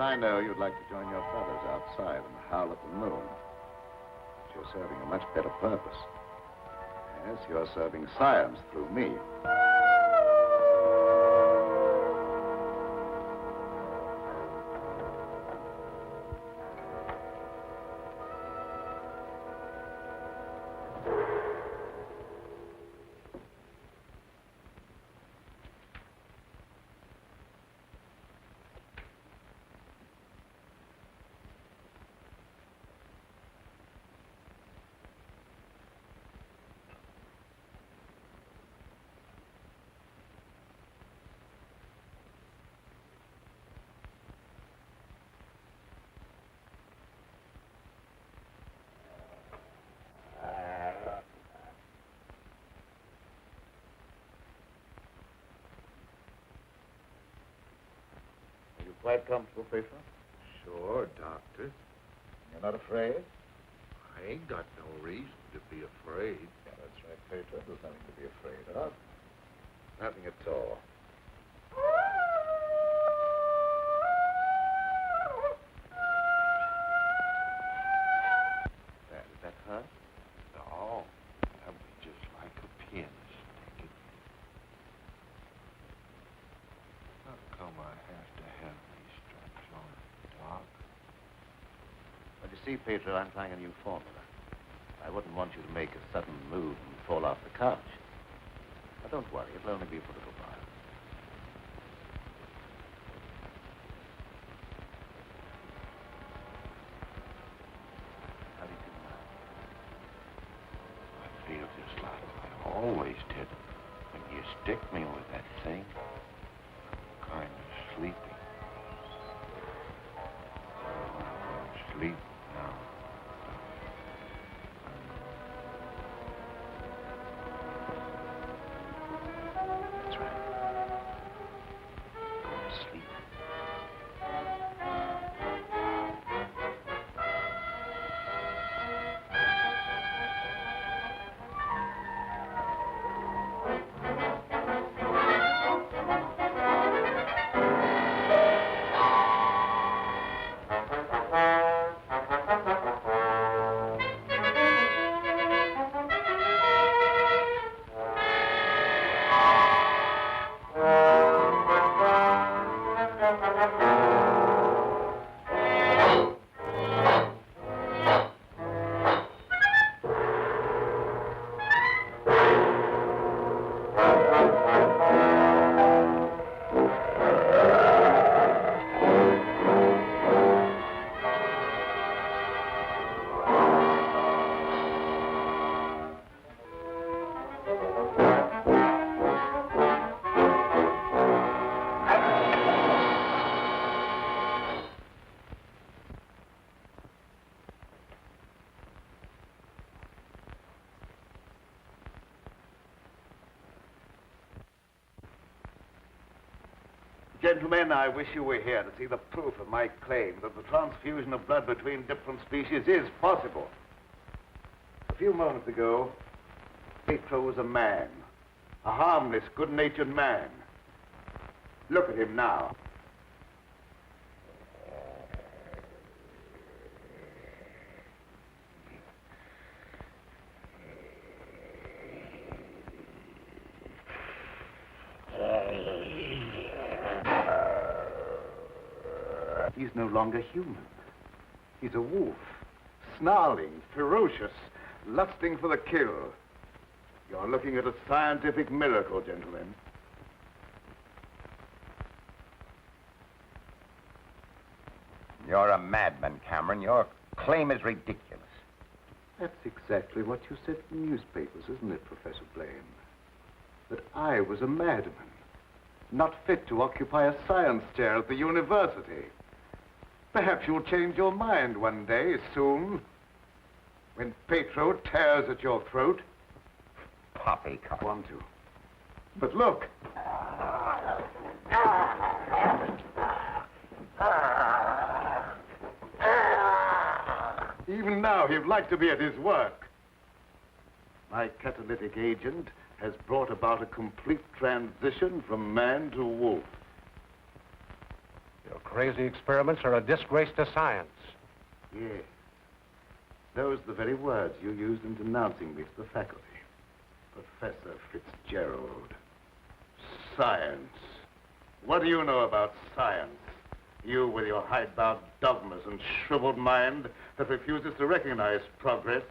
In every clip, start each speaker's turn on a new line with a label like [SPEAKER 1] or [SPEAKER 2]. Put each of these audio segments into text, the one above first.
[SPEAKER 1] I know you'd like to join your brothers outside and howl at the moon. But you're serving a much better purpose. Yes, you're serving science through me. Quite comfortable, Pedro?
[SPEAKER 2] Sure, Doctor.
[SPEAKER 1] You're not afraid?
[SPEAKER 2] I ain't got no reason to be afraid.
[SPEAKER 1] Yeah, that's right, Pedro. There's nothing to be afraid of. Nothing at all. There, did that hurt?
[SPEAKER 2] No, that was just like a pin sticking. How come I have to have these straps on, Doc?
[SPEAKER 1] Well, you see, Pedro, I'm trying a new formula. I wouldn't want you to make a sudden move and fall off the couch. Now, don't worry. It'll only be for a little while. How do you feel now?
[SPEAKER 2] I feel just like I always did when you stick me with that thing. Kind of sleepy. I'm asleep now.
[SPEAKER 1] That's right. Go to sleep. Gentlemen, I wish you were here to see the proof of my claim that the transfusion of blood between different species is possible. A few moments ago, Pedro was a man, a harmless, good-natured man. Look at him now. He's no longer human. He's a wolf, snarling, ferocious, lusting for the kill. You're looking at a scientific miracle, gentlemen.
[SPEAKER 3] You're a madman, Cameron. Your claim is ridiculous.
[SPEAKER 1] That's exactly what you said in the newspapers, isn't it, Professor Blaine? That I was a madman, not fit to occupy a science chair at the university. Perhaps you'll change your mind one day, soon, when Pedro tears at your throat.
[SPEAKER 3] Poppycock.
[SPEAKER 1] Want to. But look. Even now, he'd like to be at his work. My catalytic agent has brought about a complete transition from man to wolf.
[SPEAKER 4] Your crazy experiments are a disgrace to science.
[SPEAKER 1] Yes. Those are the very words you used in denouncing me to the faculty. Professor Fitzgerald. Science. What do you know about science? You with your hidebound dogmas and shriveled mind that refuses to recognize progress.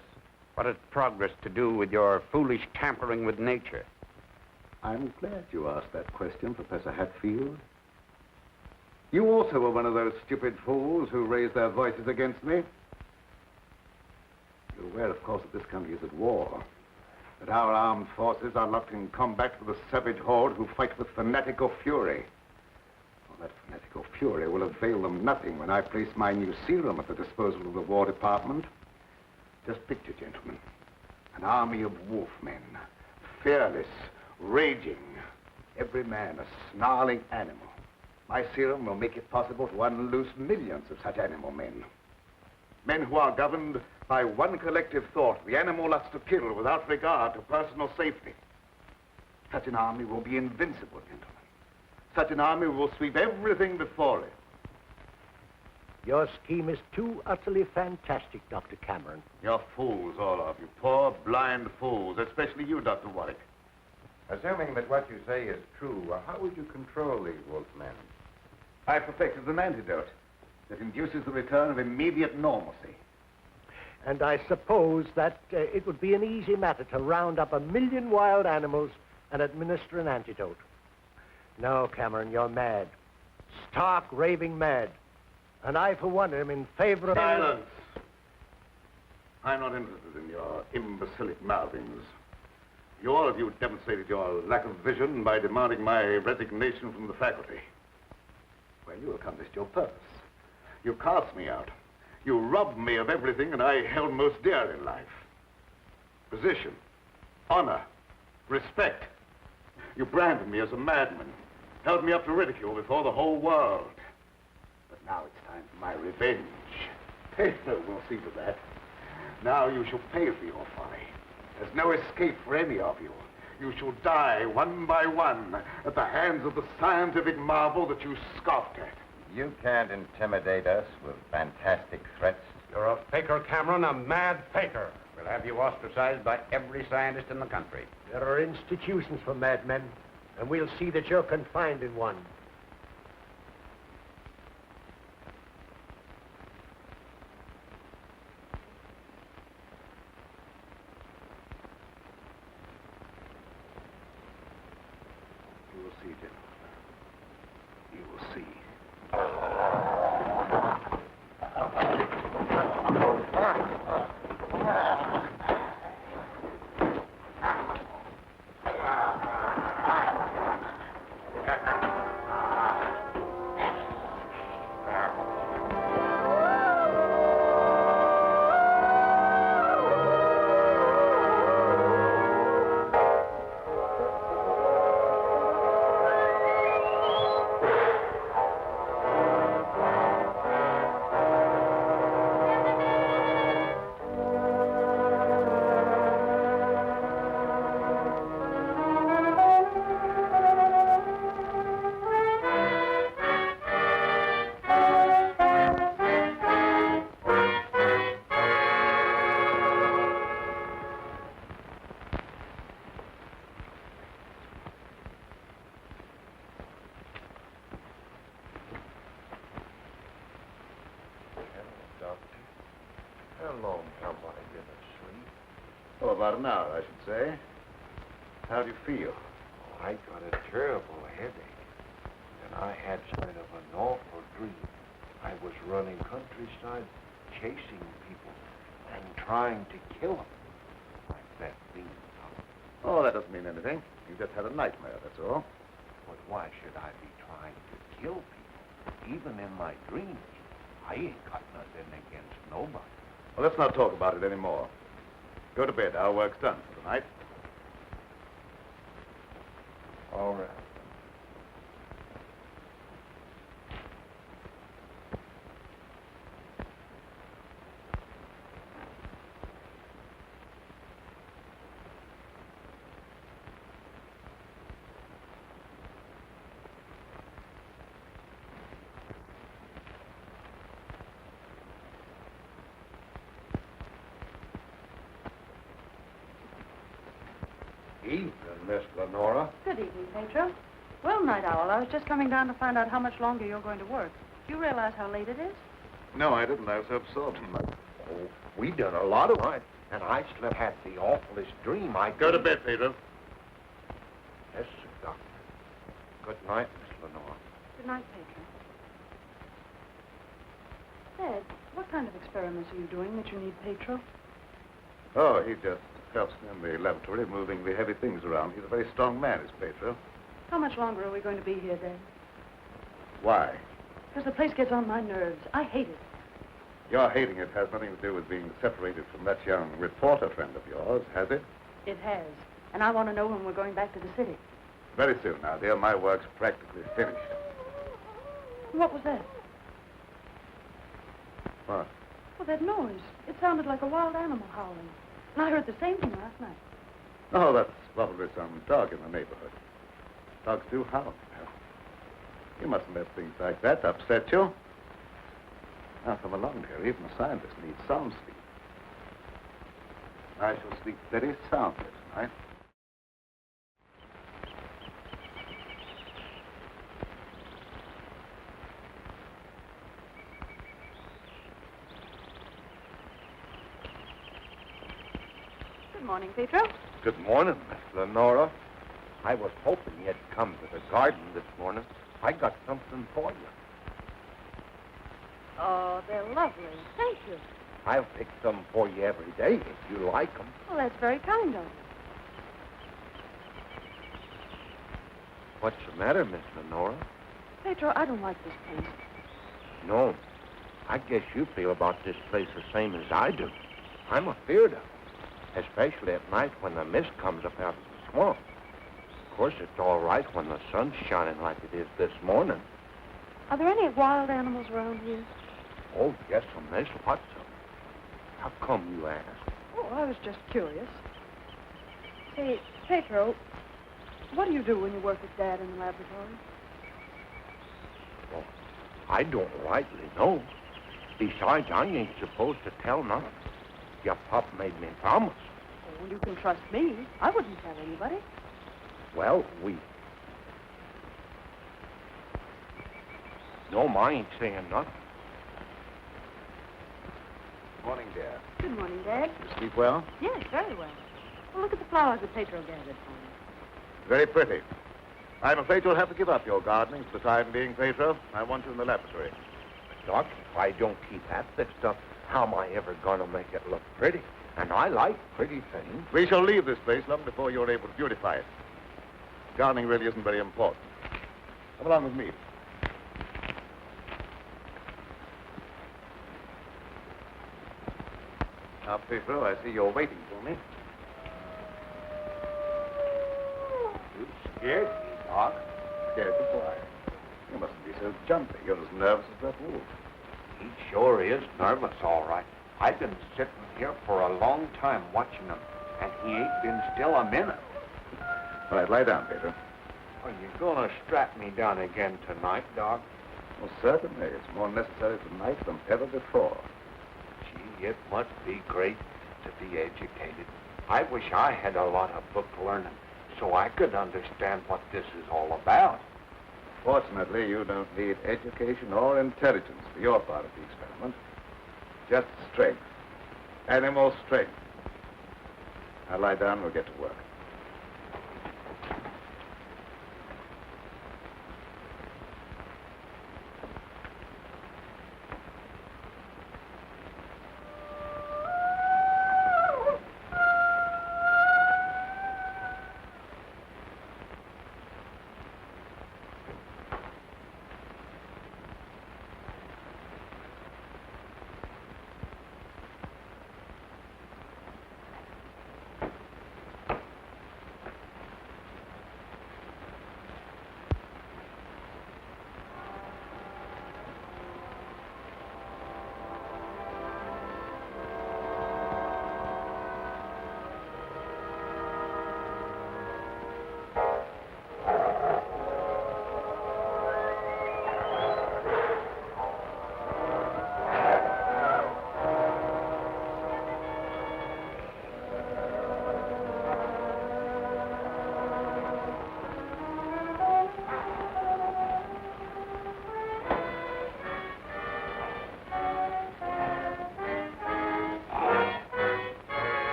[SPEAKER 5] What has progress to do with your foolish tampering with nature?
[SPEAKER 1] I'm glad you asked that question, Professor Hatfield. You also were one of those stupid fools who raised their voices against me. You're aware, of course, that this country is at war. That our armed forces are locked in combat with a savage horde who fight with fanatical fury. Well, that fanatical fury will avail them nothing when I place my new serum at the disposal of the War Department. Just picture, gentlemen, an army of wolfmen, fearless, raging, every man a snarling animal. My serum will make it possible to unloose millions of such animal men. Men who are governed by one collective thought, the animal lust to kill without regard to personal safety. Such an army will be invincible, gentlemen. Such an army will sweep everything before it.
[SPEAKER 6] Your scheme is too utterly fantastic, Dr. Cameron.
[SPEAKER 1] You're fools, all of you. Poor, blind fools, especially you, Dr. Warwick.
[SPEAKER 3] Assuming that what you say is true, how would you control these wolfmen?
[SPEAKER 1] I perfected an antidote that induces the return of immediate normalcy.
[SPEAKER 6] And I suppose that it would be an easy matter to round up 1 million wild animals and administer an antidote. No, Cameron, you're mad. Stark, raving mad. And I, for one, am in favor of...
[SPEAKER 1] Silence! I'm not interested in your imbecilic mouthings. All of you demonstrated your lack of vision by demanding my resignation from the faculty. Well, you accomplished your purpose. You cast me out. You robbed me of everything that I held most dear in life. Position, honor, respect. You branded me as a madman, held me up to ridicule before the whole world. But now it's time for my revenge. We'll see to that. Now you shall pay for your folly. There's no escape for any of you. You shall die one by one at the hands of the scientific marvel that you scoffed at.
[SPEAKER 3] You can't intimidate us with fantastic threats.
[SPEAKER 5] You're a faker, Cameron, a mad faker. We'll have you ostracized by every scientist in the country.
[SPEAKER 6] There are institutions for madmen, and we'll see that you're confined in one.
[SPEAKER 1] You will see, gentlemen. You will see. Oh, about an hour, I should say. How do you feel?
[SPEAKER 2] I got a terrible headache, and I had sort of an awful dream. I was running countryside, chasing people, and trying to kill them. Like that thing.
[SPEAKER 1] Oh, that doesn't mean anything. You just had a nightmare, that's all.
[SPEAKER 2] But why should I be trying to kill people? Even in my dreams, I ain't got nothing against nobody.
[SPEAKER 1] Well, let's not talk about it anymore. Go to bed. Our work's done for tonight.
[SPEAKER 2] All right.
[SPEAKER 5] Evening, Miss Lenora.
[SPEAKER 7] Good evening, Pedro. Well, Night Owl, I was just coming down to find out how much longer you're going to work. Do you realize how late it is?
[SPEAKER 1] No, I didn't. I was absorbed in my...
[SPEAKER 2] Oh, we done a lot of night, and I slept had the awfulest dream. I
[SPEAKER 1] Go to bed, Pedro.
[SPEAKER 2] Yes, sir, Doctor. Good night, Miss Lenora.
[SPEAKER 7] Good night, Pedro. Dad, what kind of experiments are you doing that you need Pedro?
[SPEAKER 1] Oh, he just helps me in the laboratory, moving the heavy things around. He's a very strong man, is Pedro.
[SPEAKER 7] How much longer are we going to be here, Dad?
[SPEAKER 1] Why?
[SPEAKER 7] Because the place gets on my nerves. I hate it.
[SPEAKER 1] Your hating it has nothing to do with being separated from that young reporter friend of yours, has it?
[SPEAKER 7] It has. And I want to know when we're going back to the city.
[SPEAKER 1] Very soon now, dear. My work's practically finished.
[SPEAKER 7] What was that?
[SPEAKER 1] What?
[SPEAKER 7] Well, that noise. It sounded like a wild animal howling. And I heard the same thing last night.
[SPEAKER 1] Oh, that's probably some dog in the neighborhood. Dogs do howl. You mustn't let things like that upset you. Now, come along, dear. Even a scientist needs sound sleep. I shall sleep very soundly tonight.
[SPEAKER 7] Good morning, Pedro.
[SPEAKER 2] Good morning, Miss Lenora. I was hoping you'd come to the garden this morning. I got something for you.
[SPEAKER 7] Oh, they're lovely. Thank you.
[SPEAKER 2] I'll pick some for you every day if you like them.
[SPEAKER 7] Well, that's very kind of you.
[SPEAKER 2] What's the matter, Miss Lenora?
[SPEAKER 7] Pedro, I don't like this place.
[SPEAKER 2] No. I guess you feel about this place the same as I do. I'm afeard of it, especially at night when the mist comes up out of the swamp. Of course, it's all right when the sun's shining like it is this morning.
[SPEAKER 7] Are there any wild animals around here?
[SPEAKER 2] Oh, yes, there's lots of them. How come you ask?
[SPEAKER 7] Oh, I was just curious. Say, Pedro, what do you do when you work with Dad in the laboratory?
[SPEAKER 2] Well, I don't rightly know. Besides, I ain't supposed to tell nothing. Your pop made me promise.
[SPEAKER 7] Oh, you can trust me. I wouldn't tell anybody.
[SPEAKER 2] Well, No, I ain't saying nothing.
[SPEAKER 1] Morning, dear.
[SPEAKER 7] Good morning, Dad.
[SPEAKER 1] You sleep well?
[SPEAKER 7] Yes, very well. Well, look at the flowers that Pedro gathered for me.
[SPEAKER 1] Very pretty. I'm afraid you'll have to give up your gardening for the time being, Pedro. I want you in the laboratory.
[SPEAKER 2] Doc, if I don't keep at this stuff, how am I ever going to make it look pretty? And I like pretty things.
[SPEAKER 1] We shall leave this place long before you're able to beautify it. Gardening really isn't very important. Come along with me. Now, Pedro, I see you're waiting for me.
[SPEAKER 2] You scared me, Doc.
[SPEAKER 1] Scared to why? You mustn't be so jumpy. You're as nervous as that wolf.
[SPEAKER 2] He sure is nervous, all right. I've been sitting here for a long time watching him, and he ain't been still a minute.
[SPEAKER 1] All right, lie down, Pedro.
[SPEAKER 2] Are you going to strap me down again tonight, Doc?
[SPEAKER 1] Well, certainly. It's more necessary tonight than ever before.
[SPEAKER 2] Gee, it must be great to be educated. I wish I had a lot of book learning so I could understand what this is all about.
[SPEAKER 1] Fortunately, you don't need education or intelligence for your part of the experiment. Just strength. Animal strength. Now lie down, we'll get to work.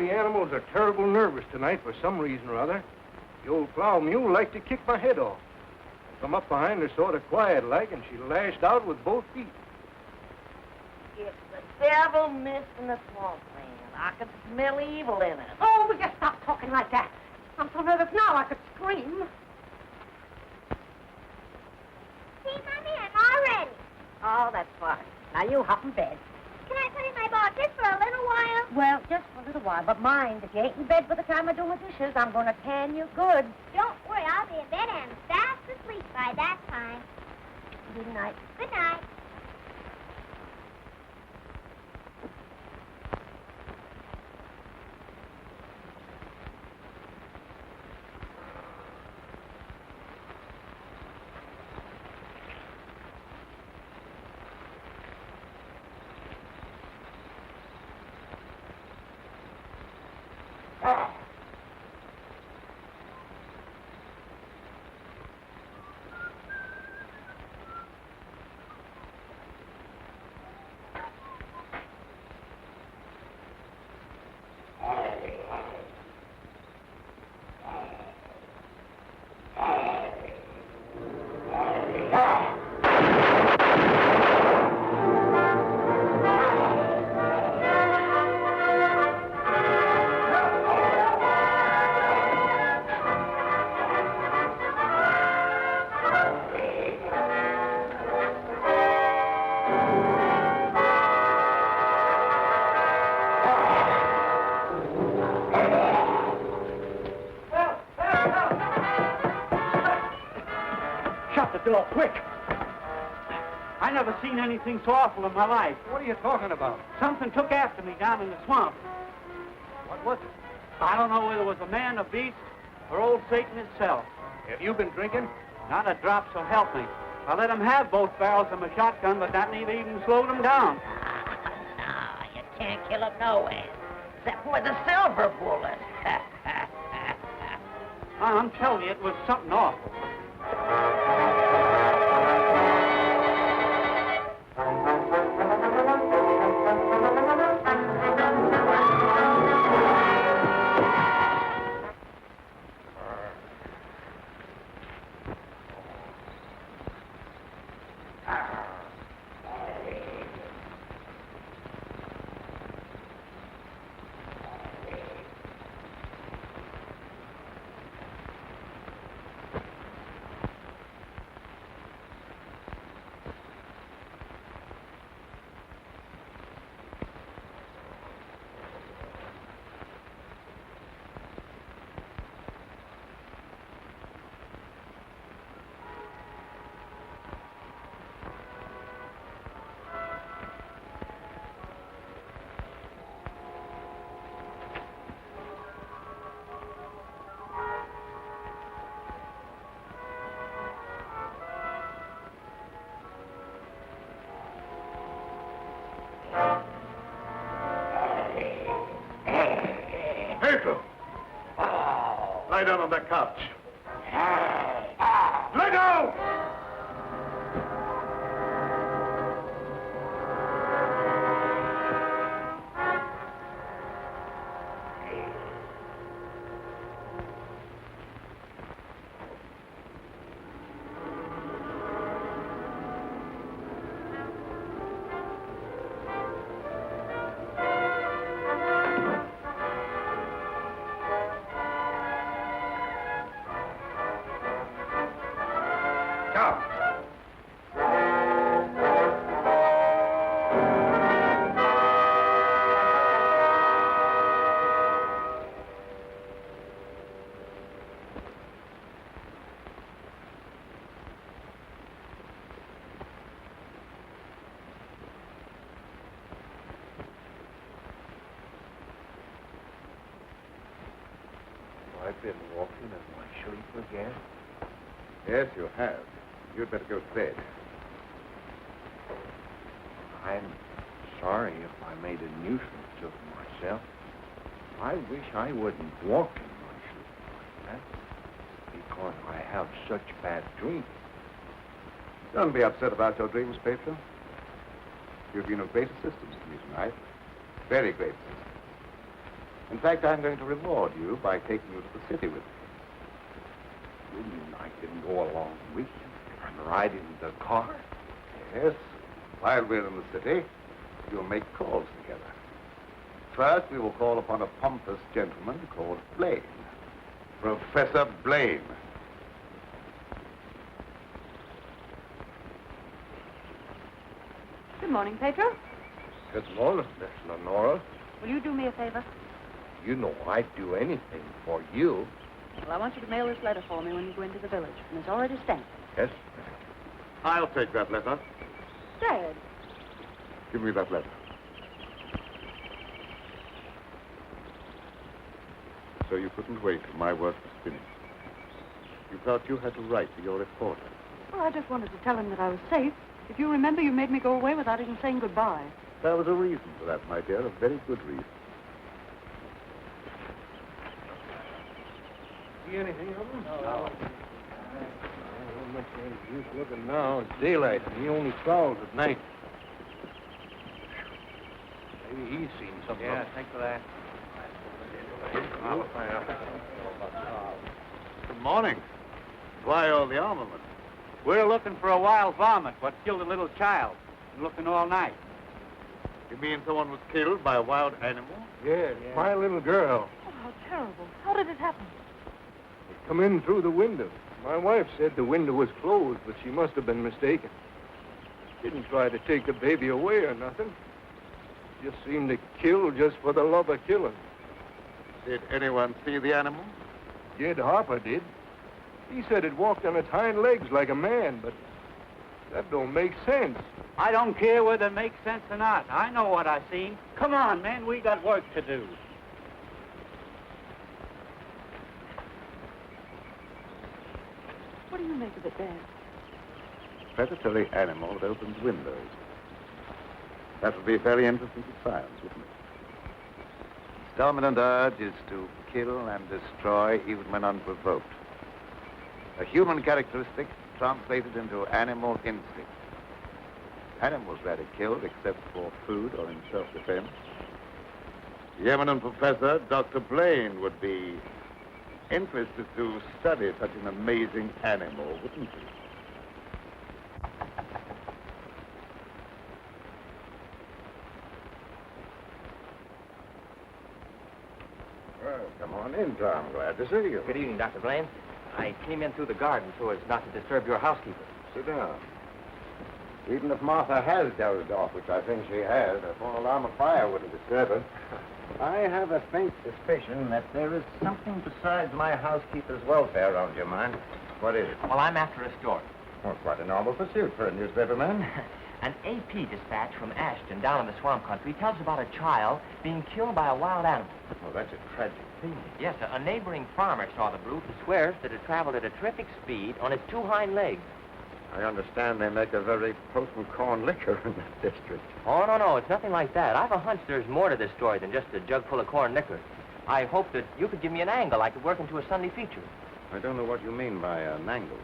[SPEAKER 4] the animals are terrible nervous tonight for some reason or other. The old plow mule liked to kick my head off. I come up behind her sort of quiet-like, and she lashed out with both feet.
[SPEAKER 8] It's the devil missing the swamp land. I could smell evil in it.
[SPEAKER 9] Oh, will you stop talking like that? I'm so nervous now I could scream.
[SPEAKER 10] See, Mommy, I'm all ready.
[SPEAKER 8] Oh, that's fine. Now you hop in bed.
[SPEAKER 10] Can I play my ball just for a little while?
[SPEAKER 9] Well, just for a little while, but mind, if you ain't in bed by the time I do my dishes, I'm going to tan you good.
[SPEAKER 10] Don't worry, I'll be in bed and fast asleep by that time.
[SPEAKER 9] Good night.
[SPEAKER 10] Good night.
[SPEAKER 6] Door, quick!
[SPEAKER 11] I never seen anything so awful in my life.
[SPEAKER 4] What are you talking about?
[SPEAKER 11] Something took after me down in the swamp.
[SPEAKER 4] What was it?
[SPEAKER 11] I don't know whether it was a man, a beast, or old Satan itself.
[SPEAKER 4] Have you been drinking?
[SPEAKER 11] Not a drop, so help me. I let him have both barrels of my shotgun, but that never even slowed him down.
[SPEAKER 8] No, you can't kill him no way. Except with a silver bullet.
[SPEAKER 11] I'm telling you, it was something awful.
[SPEAKER 1] Lie down on that couch. Lie down!
[SPEAKER 2] I've been walking in my sleep again.
[SPEAKER 1] Yes, you have. You'd better go to bed.
[SPEAKER 2] I'm sorry if I made a nuisance of myself. I wish I wouldn't walk in my sleep like that, because I have such bad dreams.
[SPEAKER 1] Don't be upset about your dreams, Pedro. You've been of great assistance to me tonight. Very great assistance. In fact, I'm going to reward you by taking you to the city with me.
[SPEAKER 2] You mean I can go along with you and ride in the car?
[SPEAKER 1] Yes. While we're in the city, you'll make calls together. First, we will call upon a pompous gentleman called Blaine. Professor Blaine.
[SPEAKER 7] Good morning, Pedro.
[SPEAKER 4] Good morning, Miss Lenora.
[SPEAKER 7] Will you do me a favor?
[SPEAKER 4] You know I'd do anything for you.
[SPEAKER 7] Well, I want you to mail this letter for me when you go into the village. And it's already stamped.
[SPEAKER 4] Yes?
[SPEAKER 1] I'll take that letter.
[SPEAKER 7] Dad.
[SPEAKER 1] Give me that letter. So you couldn't wait till my work was finished. You thought you had to write to your reporter.
[SPEAKER 7] Well, I just wanted to tell him that I was safe. If you remember, you made me go away without even saying goodbye.
[SPEAKER 1] There was a reason for that, my dear, a very good reason.
[SPEAKER 4] See anything of him? No. Not much use looking now. It's daylight, and he only prowls at night. Maybe he's seen something.
[SPEAKER 11] Yeah, thanks for that.
[SPEAKER 1] Good morning. Why all the armament?
[SPEAKER 11] We're looking for a wild varmint what killed a little child. Been looking all night.
[SPEAKER 1] You mean someone was killed by a wild animal?
[SPEAKER 4] Yeah, my little girl.
[SPEAKER 7] Oh, how terrible. How did it happen?
[SPEAKER 4] It come in through the window. My wife said the window was closed, but she must have been mistaken. Didn't try to take the baby away or nothing. Just seemed to kill just for the love of killing.
[SPEAKER 1] Did anyone see the animal?
[SPEAKER 4] Jed Harper did. He said it walked on its hind legs like a man, but that don't make sense.
[SPEAKER 11] I don't care whether it makes sense or not. I know what I seen. Come on, man, we got work to do.
[SPEAKER 7] What do you make of it, Dad?
[SPEAKER 1] Predatory animal that opens windows. That would be a fairly interesting to science, wouldn't it? Its dominant urge is to kill and destroy even when unprovoked. A human characteristic translated into animal instinct. Animals rarely killed except for food or in self-defense. The eminent professor, Dr. Blaine, would be interested to study such an amazing animal, wouldn't he?
[SPEAKER 2] Well, come on in, Tom. Glad to see you.
[SPEAKER 12] Good evening, Dr. Blaine. I came in through the garden so as not to disturb your housekeeper.
[SPEAKER 2] Sit down. Even if Martha has dozed off, which I think she has, a full alarm of fire wouldn't disturb her. I have a faint suspicion that there is something besides my housekeeper's welfare on your mind. What is it?
[SPEAKER 12] Well, I'm after a story.
[SPEAKER 2] Well, quite a normal pursuit for a newspaperman.
[SPEAKER 12] An AP dispatch from Ashton down in the swamp country tells about a child being killed by a wild animal.
[SPEAKER 2] Well, that's a tragic thing.
[SPEAKER 12] Yes, a neighboring farmer saw the brute and swears that it traveled at a terrific speed on its two hind legs.
[SPEAKER 2] I understand they make a very potent corn liquor in that district.
[SPEAKER 12] Oh, no, it's nothing like that. I've a hunch there's more to this story than just a jug full of corn liquor. I hope that you could give me an angle I could work into a Sunday feature.
[SPEAKER 2] I don't know what you mean by an angle.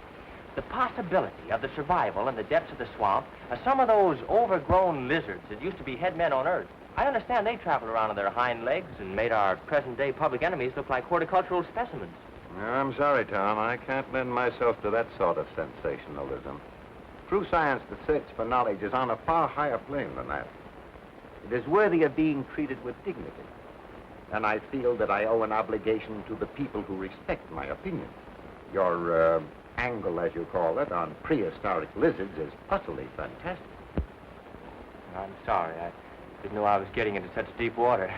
[SPEAKER 12] The possibility of the survival in the depths of the swamp of some of those overgrown lizards that used to be headmen on Earth. I understand they traveled around on their hind legs and made our present-day public enemies look like horticultural specimens.
[SPEAKER 2] I'm sorry, Tom. I can't lend myself to that sort of sensationalism. True science that search for knowledge is on a far higher plane than that. It is worthy of being treated with dignity. And I feel that I owe an obligation to the people who respect my opinion. Your angle, as you call it, on prehistoric lizards is utterly fantastic.
[SPEAKER 12] I'm sorry. I didn't know I was getting into such deep water.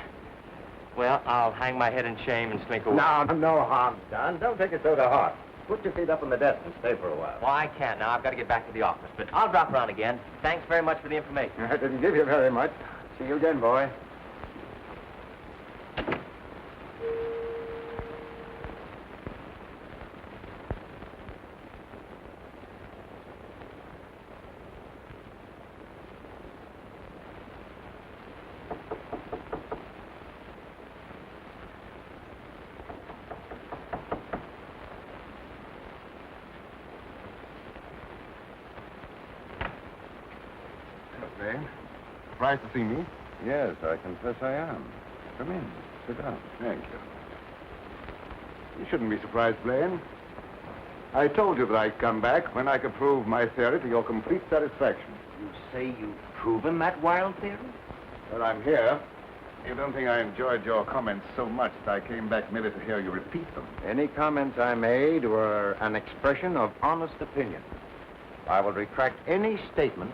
[SPEAKER 12] Well, I'll hang my head in shame and slink away.
[SPEAKER 2] No harm's done. Don't take it so to heart. Put your feet up on the desk and stay for a while.
[SPEAKER 12] Well, I can't now. I've got to get back to the office. But I'll drop around again. Thanks very much for the information.
[SPEAKER 2] I didn't give you very much. See you again, boy.
[SPEAKER 1] Surprised to see me?
[SPEAKER 2] Yes, I confess I am.
[SPEAKER 3] Come in. Sit down.
[SPEAKER 1] Thank you. You shouldn't be surprised, Blaine. I told you that I'd come back when I could prove my theory to your complete satisfaction.
[SPEAKER 3] You say you've proven that wild theory?
[SPEAKER 1] Well, I'm here. You don't think I enjoyed your comments so much that I came back merely to hear you repeat them?
[SPEAKER 3] Any comments I made were an expression of honest opinion. I will retract any statement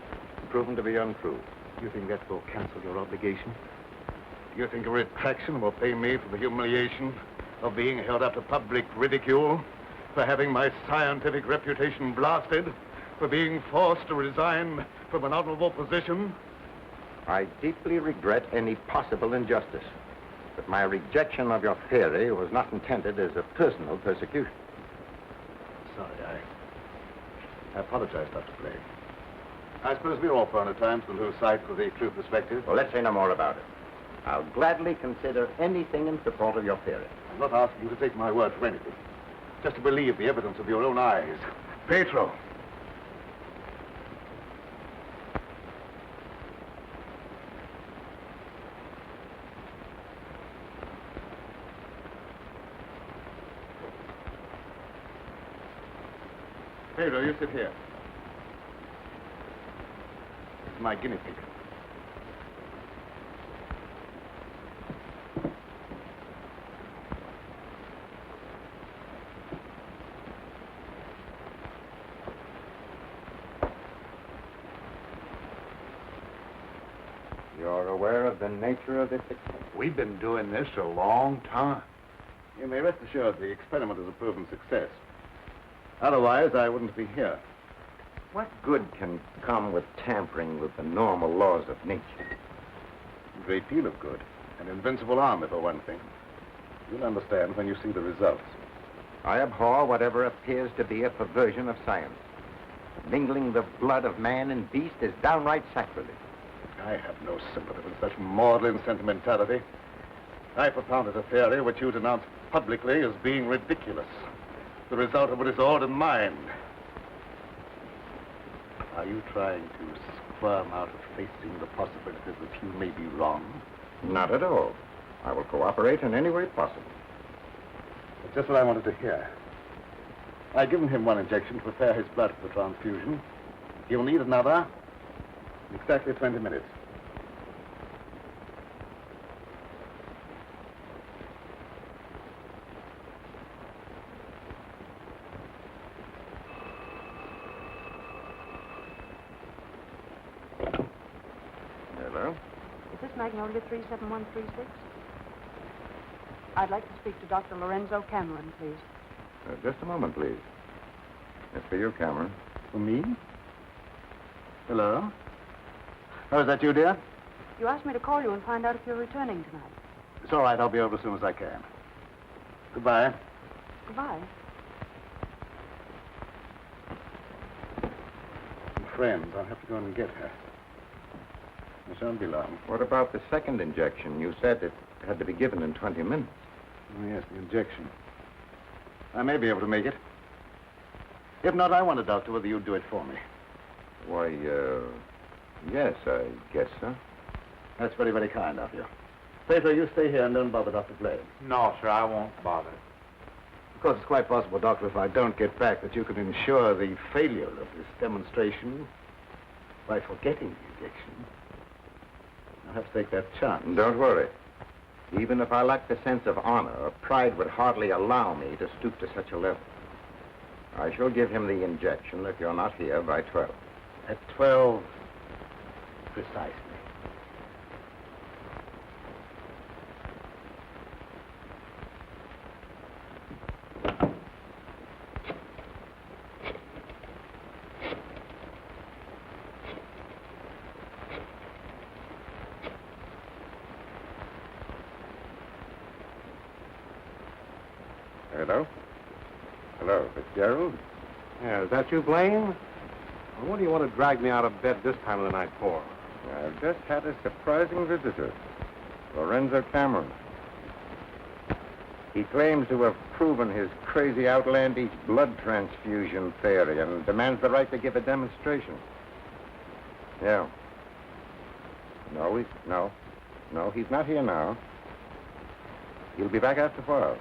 [SPEAKER 3] proven to be untrue.
[SPEAKER 1] You think that will cancel your obligation? You think a retraction will pay me for the humiliation of being held up to public ridicule, for having my scientific reputation blasted, for being forced to resign from an honorable position?
[SPEAKER 3] I deeply regret any possible injustice, but my rejection of your theory was not intended as a personal persecution.
[SPEAKER 1] Sorry, I apologize, Dr. Blaine. I suppose we're all prone at times to lose sight of the true perspective.
[SPEAKER 3] Well, let's say no more about it. I'll gladly consider anything in support of your theory.
[SPEAKER 1] I'm not asking you to take my word for anything. Just to believe the evidence of your own eyes. Pedro. Pedro, you sit here. This is my guinea pig.
[SPEAKER 3] You're aware of the nature of this experiment?
[SPEAKER 1] We've been doing this a long time. You may rest assured the experiment is a proven success. Otherwise, I wouldn't be here.
[SPEAKER 3] What good can come with tampering with the normal laws of nature?
[SPEAKER 1] A great deal of good. An invincible army, for one thing. You'll understand when you see the results.
[SPEAKER 3] I abhor whatever appears to be a perversion of science. Mingling the blood of man and beast is downright sacrilege.
[SPEAKER 1] I have no sympathy with such maudlin sentimentality. I propounded a theory which you denounced publicly as being ridiculous. The result of a disordered mind. Are you trying to squirm out of facing the possibility that you may be wrong?
[SPEAKER 3] Not at all. I will cooperate in any way possible.
[SPEAKER 1] That's just what I wanted to hear. I've given him one injection to prepare his blood for the transfusion. He'll need another in exactly 20 minutes.
[SPEAKER 3] Hello?
[SPEAKER 7] Is this Magnolia 37136? I'd like to speak to Dr. Lorenzo Cameron, please.
[SPEAKER 3] Just a moment, please. It's for you, Cameron.
[SPEAKER 1] For me? Hello? Oh, is that you, dear?
[SPEAKER 7] You asked me to call you and find out if you're returning tonight.
[SPEAKER 1] It's all right. I'll be over as soon as I can. Goodbye.
[SPEAKER 7] Goodbye.
[SPEAKER 1] Friends, I'll have to go and get her. I shan't be long.
[SPEAKER 3] What about the second injection? You said it had to be given in 20 minutes.
[SPEAKER 1] Oh, yes, the injection. I may be able to make it. If not, I wonder, Doctor, whether you'd do it for me.
[SPEAKER 3] Why, yes, I guess so.
[SPEAKER 1] That's very, very kind of you. Pedro, you stay here and don't bother Dr. Blaine.
[SPEAKER 5] No, sir, I won't bother.
[SPEAKER 1] Of course, it's quite possible, Doctor, if I don't get back, that you could ensure the failure of this demonstration by forgetting the injection. I'll have to take that chance.
[SPEAKER 3] Don't worry. Even if I lacked the sense of honor, pride would hardly allow me to stoop to such a level. I shall give him the injection if you're not here by 12.
[SPEAKER 1] At 12, precisely.
[SPEAKER 3] Hello? Hello, Fitzgerald?
[SPEAKER 5] Yeah, is that you, Blaine? Well, what do you want to drag me out of bed this time of the night for?
[SPEAKER 3] I've just had a surprising visitor, Lorenzo Cameron. He claims to have proven his crazy, outlandish blood transfusion theory and demands the right to give a demonstration. Yeah. No, he's not here now. He'll be back after 12.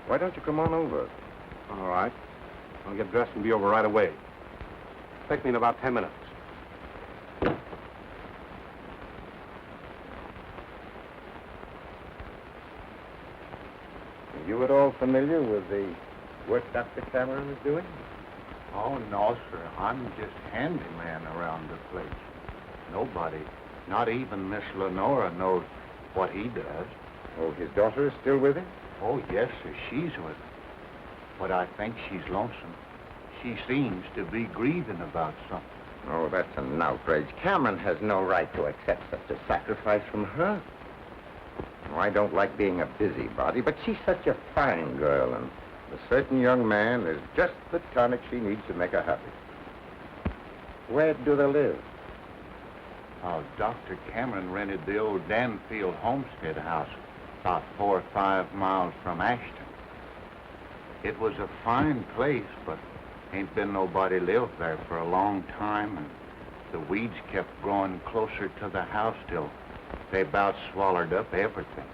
[SPEAKER 3] Why don't you come on over?
[SPEAKER 5] All right. I'll get dressed and be over right away. Take me in about 10 minutes.
[SPEAKER 3] Are you at all familiar with the work Dr. Cameron is doing?
[SPEAKER 13] Oh, no, sir. I'm just handyman around the place. Nobody, not even Miss Lenora, knows what he does.
[SPEAKER 3] Oh, his daughter is still with him?
[SPEAKER 13] Oh, yes, sir. She's with him. But I think she's lonesome. She seems to be grieving about something.
[SPEAKER 3] Oh, that's an outrage. Cameron has no right to accept such a sacrifice from her. Oh, I don't like being a busybody, but she's such a fine girl, and a certain young man is just the tonic she needs to make her happy. Where do they live?
[SPEAKER 13] Oh, Dr. Cameron rented the old Newfield homestead house about 4 or 5 miles from Ashton. It was a fine place, but ain't been nobody lived there for a long time, and the weeds kept growing closer to the house till they about swallowed up everything.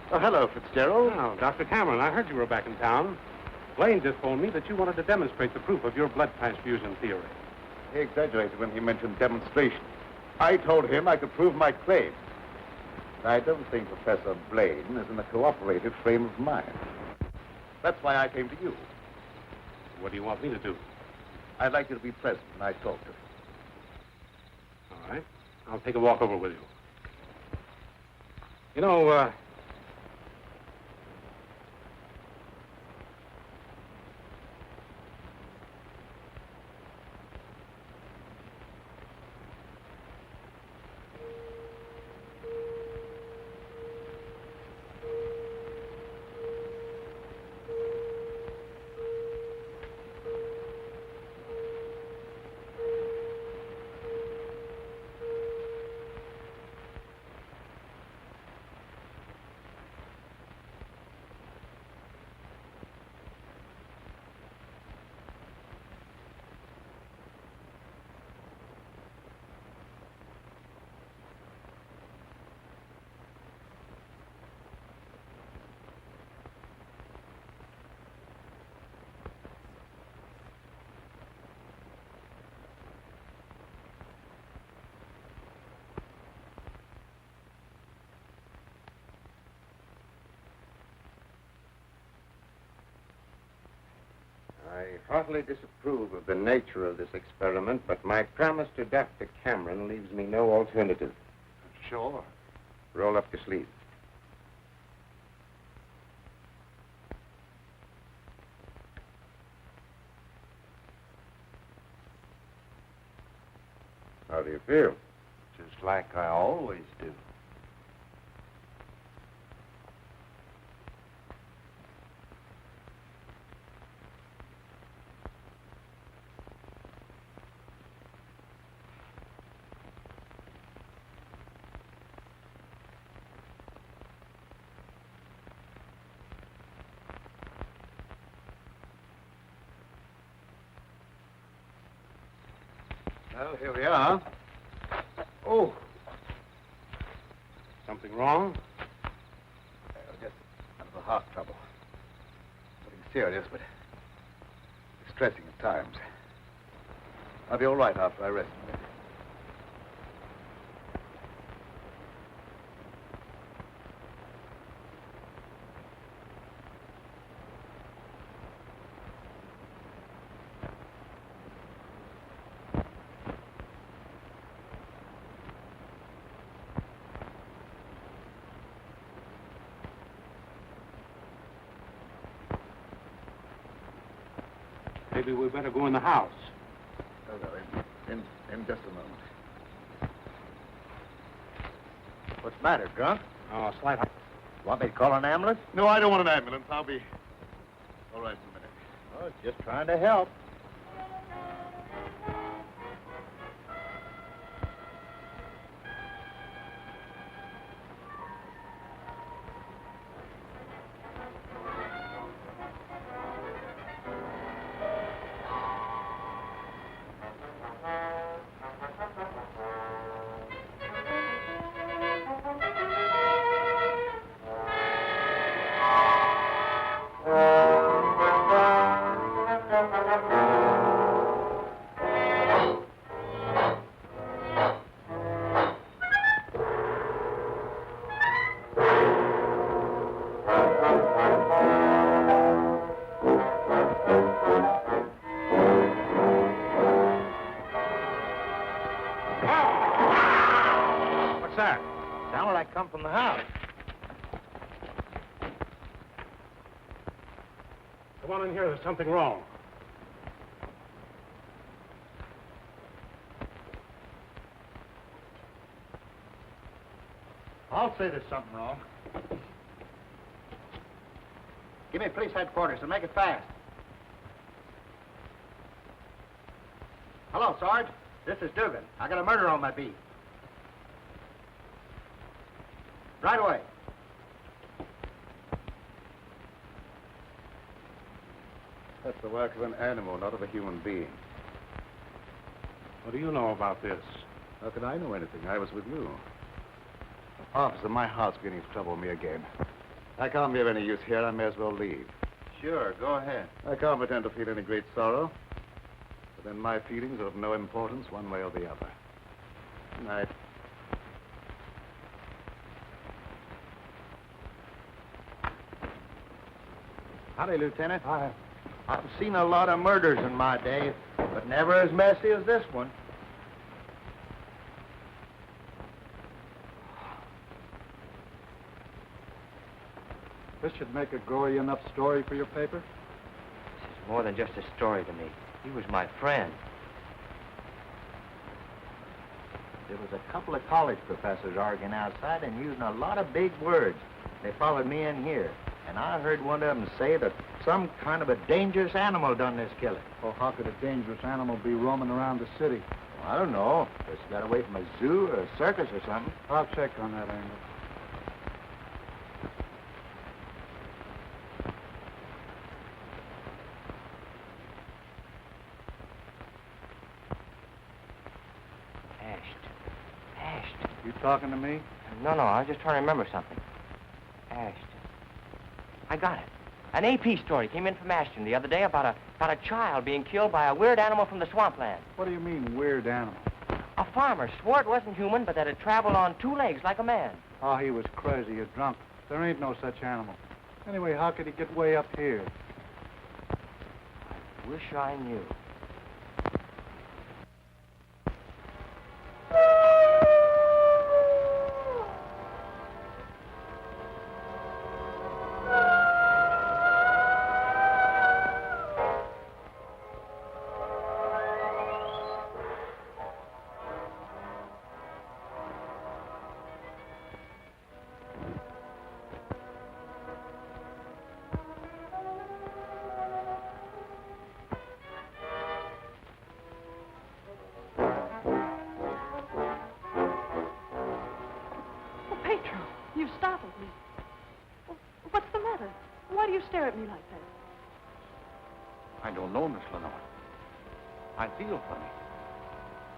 [SPEAKER 1] Oh, hello, Fitzgerald.
[SPEAKER 5] Oh, Dr. Cameron, I heard you were back in town. Blaine just phoned me that you wanted to demonstrate the proof of your blood transfusion theory.
[SPEAKER 1] He exaggerated when he mentioned demonstration. I told him I could prove my claim. I don't think Professor Blaine is in a cooperative frame of mind. That's why I came to you.
[SPEAKER 5] What do you want me to do?
[SPEAKER 1] I'd like you to be present when I talk to him.
[SPEAKER 5] All right. I'll take a walk over with you. You know,
[SPEAKER 3] I heartily disapprove of the nature of this experiment, but my promise to Dr. Cameron leaves me no alternative.
[SPEAKER 1] Sure.
[SPEAKER 3] Roll up your sleeve. How do you feel?
[SPEAKER 2] Just like I always do.
[SPEAKER 1] Well, here we are. Oh.
[SPEAKER 5] Something wrong?
[SPEAKER 1] Just a little heart trouble. Nothing serious, but distressing at times. I'll be all right after I rest a bit.
[SPEAKER 5] Maybe we better go in the house.
[SPEAKER 1] Oh, no, in just a moment.
[SPEAKER 6] What's the matter, Grunk?
[SPEAKER 5] Oh, slight...
[SPEAKER 6] Want me to call an ambulance?
[SPEAKER 1] No, I don't want an ambulance. I'll be all right in a minute.
[SPEAKER 6] Oh, just trying to help.
[SPEAKER 5] Come on in here. There's something wrong.
[SPEAKER 14] I'll say there's something wrong. Give me police headquarters and make it fast. Hello, Sarge. This is Dugan. I got a murder on my beat. Right away.
[SPEAKER 1] That's the work of an animal, not of a human being.
[SPEAKER 5] What do you know about this?
[SPEAKER 1] How can I know anything? I was with you. Officer, my heart's beginning to trouble me again. I can't be of any use here. I may as well leave.
[SPEAKER 13] Sure, go ahead.
[SPEAKER 1] I can't pretend to feel any great sorrow. But then my feelings are of no importance one way or the other. Good night.
[SPEAKER 14] Howdy, Lieutenant. I've seen a lot of murders in my day, but never as messy as this one.
[SPEAKER 15] This should make a gory enough story for your paper?
[SPEAKER 12] This is more than just a story to me. He was my friend.
[SPEAKER 14] There was a couple of college professors arguing outside and using a lot of big words. They followed me in here, and I heard one of them say that some kind of a dangerous animal done this killing.
[SPEAKER 15] Well, how could a dangerous animal be roaming around the city?
[SPEAKER 14] Well, I don't know. Just got away from a zoo or a circus or something.
[SPEAKER 15] I'll check on that angle. You talking to me?
[SPEAKER 12] No, I was just trying to remember something. Ashton. I got it. An AP story came in from Ashton the otton day about a child being killed by a weird animal from the swampland.
[SPEAKER 15] What do you mean, weird animal?
[SPEAKER 12] A farmer swore it wasn't human, but that it traveled on two legs like a man.
[SPEAKER 15] Oh, he was crazy or drunk. There ain't no such animal. Anyway, how could he get way up here?
[SPEAKER 12] I wish I knew.
[SPEAKER 7] Stare at me like that.
[SPEAKER 13] I don't know, Miss Lenora. I feel funny.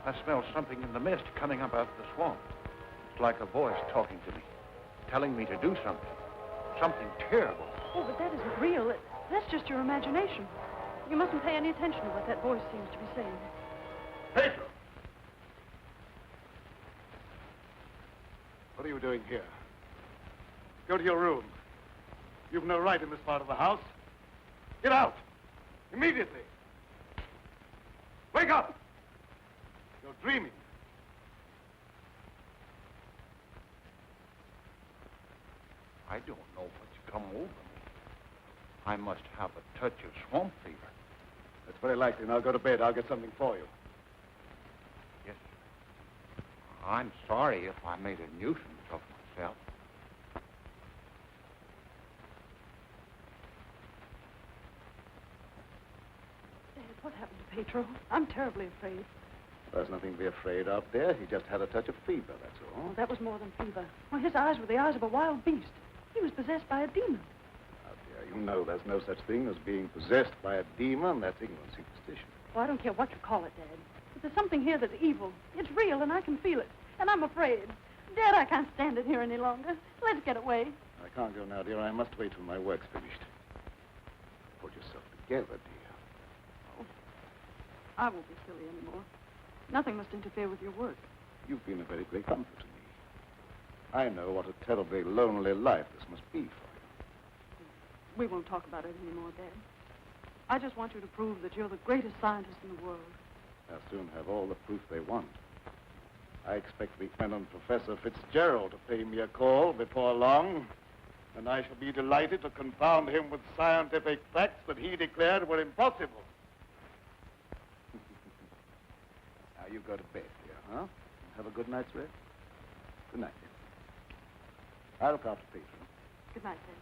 [SPEAKER 13] I smell something in the mist coming up out of the swamp. It's like a voice talking to me, telling me to do something. Something terrible.
[SPEAKER 7] Oh, but that isn't real. That's just your imagination. You mustn't pay any attention to what that voice seems to be saying.
[SPEAKER 1] Pedro! What are you doing here? Go to your room. You've no right in this part of the house. Get out! Immediately! Wake up! You're dreaming.
[SPEAKER 13] I don't know what's come over me. I must have a touch of swamp fever.
[SPEAKER 1] That's very likely. Now go to bed. I'll get something for you.
[SPEAKER 13] Yes. I'm sorry if I made a nuisance of myself.
[SPEAKER 7] What happened to Pedro? I'm terribly afraid.
[SPEAKER 1] There's nothing to be afraid of, dear. He just had a touch of fever, that's all.
[SPEAKER 7] Oh, that was more than fever. Well, his eyes were the eyes of a wild beast. He was possessed by a demon.
[SPEAKER 1] Now, dear, you know there's no such thing as being possessed by a demon. That's ignorant superstition.
[SPEAKER 7] Well, I don't care what you call it, Dad. But there's something here that's evil. It's real, and I can feel it. And I'm afraid. Dad, I can't stand it here any longer. Let's get away.
[SPEAKER 1] I can't go now, dear. I must wait till my work's finished. Put yourself together, dear.
[SPEAKER 7] I won't be silly anymore. Nothing must interfere with your work.
[SPEAKER 1] You've been a very great comfort to me. I know what a terribly lonely life this must be for you.
[SPEAKER 7] We won't talk about it anymore, Dad. I just want you to prove that you're the greatest scientist in the world.
[SPEAKER 1] They'll soon have all the proof they want. I expect the eminent Professor Fitzgerald to pay me a call before long. And I shall be delighted to confound him with scientific facts that he declared were impossible. Now you go to bed, dear, huh? Have a good night's rest. Good night, dear. I'll look after Peter.
[SPEAKER 7] Good night, Dad.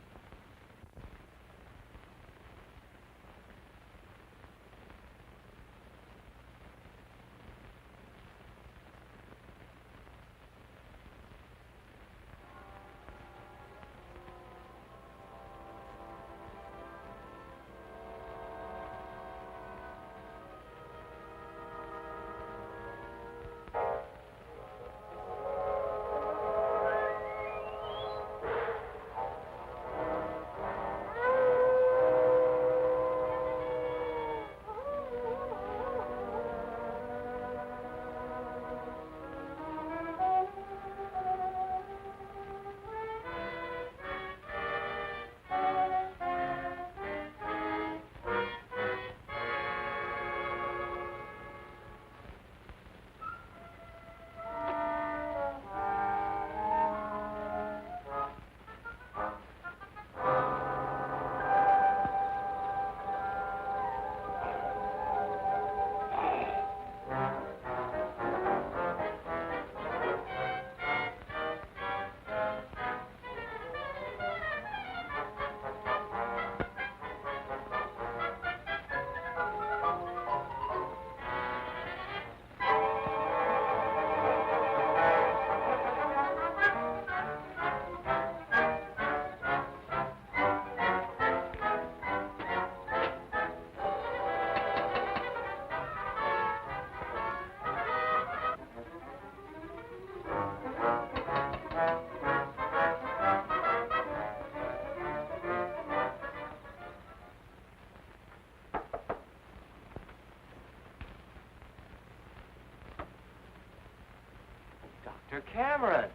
[SPEAKER 12] Dr. Cameron.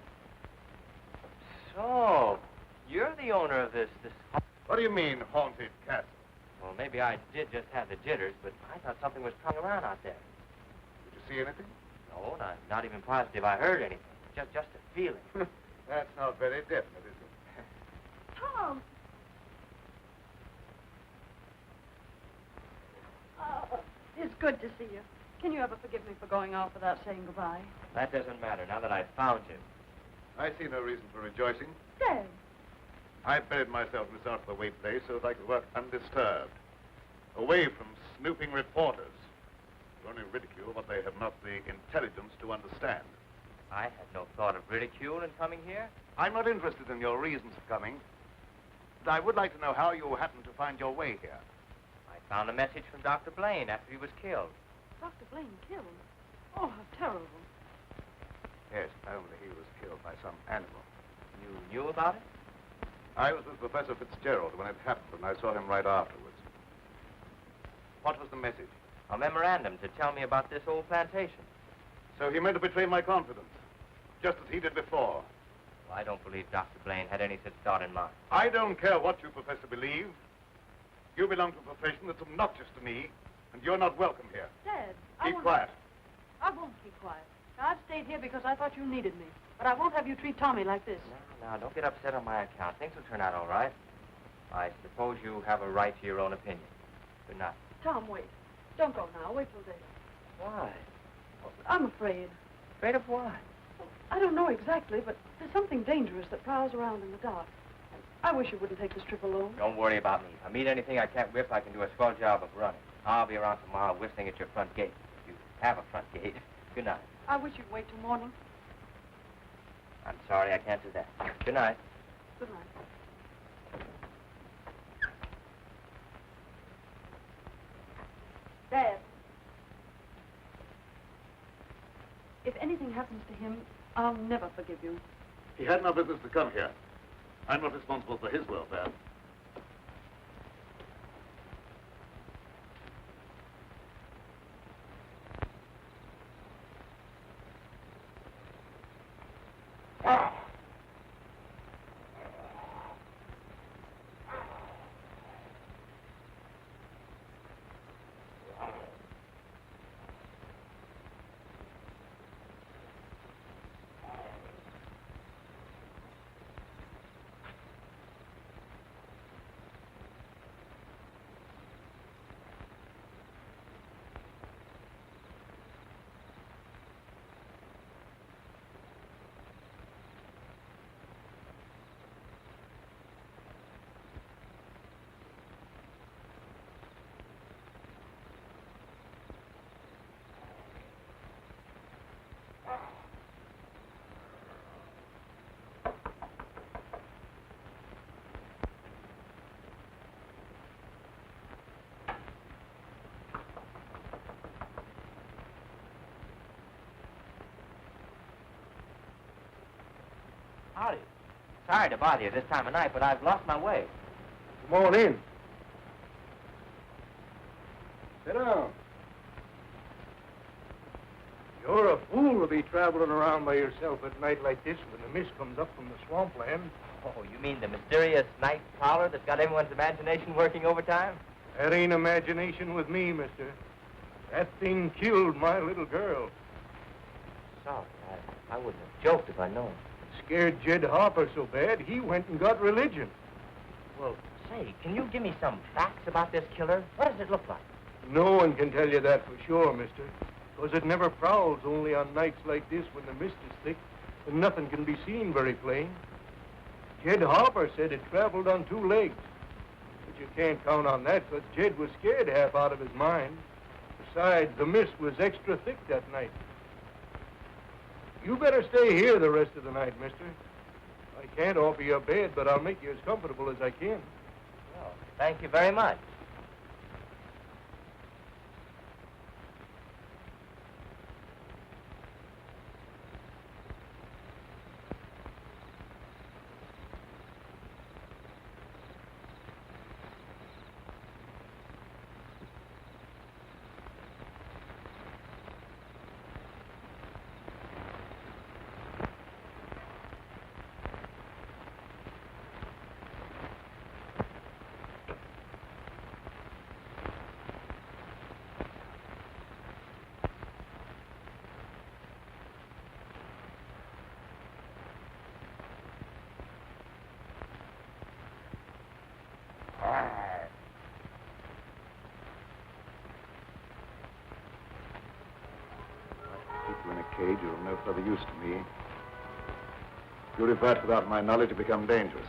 [SPEAKER 12] So, you're the owner of this...
[SPEAKER 1] What do you mean, haunted castle?
[SPEAKER 12] Well, maybe I did just have the jitters, but I thought something was prowling around out there.
[SPEAKER 1] Did you see anything?
[SPEAKER 12] No, not even positive I heard anything. Just a feeling.
[SPEAKER 1] That's not very definite, is it?
[SPEAKER 7] Tom! Oh, it's good to see you. Can you ever forgive me for going off without saying goodbye?
[SPEAKER 12] That doesn't matter now that I've found you.
[SPEAKER 1] I see no reason for rejoicing.
[SPEAKER 7] Dad.
[SPEAKER 1] I buried myself in this out-of-the-way place so that I could work undisturbed, away from snooping reporters who only ridicule what they have not the intelligence to understand.
[SPEAKER 12] I had no thought of ridicule in coming here.
[SPEAKER 1] I'm not interested in your reasons for coming, but I would like to know how you happened to find your way here.
[SPEAKER 12] I found a message from Dr. Blaine after he was killed.
[SPEAKER 7] Dr. Blaine killed? Oh, how terrible.
[SPEAKER 1] Yes, only he was killed by some animal.
[SPEAKER 12] You knew about it?
[SPEAKER 1] I was with Professor Fitzgerald when it happened, and I saw him right afterwards. What was the message?
[SPEAKER 12] A memorandum to tell me about this old plantation.
[SPEAKER 1] So he meant to betray my confidence, just as he did before.
[SPEAKER 12] Well, I don't believe Dr. Blaine had any such thought in mind.
[SPEAKER 1] I don't care what you, Professor, believe. You belong to a profession that's obnoxious to me, and you're not welcome here.
[SPEAKER 7] Dad,
[SPEAKER 1] Keep quiet.
[SPEAKER 7] I won't keep quiet. I've stayed here because I thought you needed me. But I won't have you treat Tommy like this.
[SPEAKER 12] Now, don't get upset on my account. Things will turn out all right. I suppose you have a right to your own opinion. Good night.
[SPEAKER 7] Tom, wait. Don't go now. Wait till later.
[SPEAKER 12] Why?
[SPEAKER 7] I'm afraid.
[SPEAKER 12] Afraid of what?
[SPEAKER 7] I don't know exactly, but there's something dangerous that prowls around in the dark. I wish you wouldn't take this trip alone.
[SPEAKER 12] Don't worry about me. If I meet anything I can't whip, I can do a swell job of running. I'll be around tomorrow whistling at your front gate. If you have a front gate. Good night.
[SPEAKER 7] I wish you'd wait till morning.
[SPEAKER 12] I'm sorry I can't do that. Good night.
[SPEAKER 7] Good night. Dad. If anything happens to him, I'll never forgive you.
[SPEAKER 1] He had no business to come here. I'm not responsible for his welfare.
[SPEAKER 12] Howdy. Sorry to bother you this time of night, but I've lost my way.
[SPEAKER 4] Come on in. Sit down. You're a fool to be traveling around by yourself at night like this when the mist comes up from the swampland.
[SPEAKER 12] Oh, you mean the mysterious night prowler that's got everyone's imagination working overtime?
[SPEAKER 4] That ain't imagination with me, mister. That thing killed my little girl.
[SPEAKER 12] Sorry, I wouldn't have joked if I'd known.
[SPEAKER 4] Scared Jed Harper so bad, he went and got religion.
[SPEAKER 12] Well, say, can you give me some facts about this killer? What does it look like?
[SPEAKER 4] No one can tell you that for sure, mister. Because it never prowls only on nights like this when the mist is thick and nothing can be seen very plain. Jed Harper said it traveled on 2 legs. But you can't count on that because Jed was scared half out of his mind. Besides, the mist was extra thick that night. You better stay here the rest of the night, mister. I can't offer you a bed, but I'll make you as comfortable as I can.
[SPEAKER 12] Well, thank you very much.
[SPEAKER 1] People in a cage are of no further use to me. Purely that without my knowledge to become dangerous.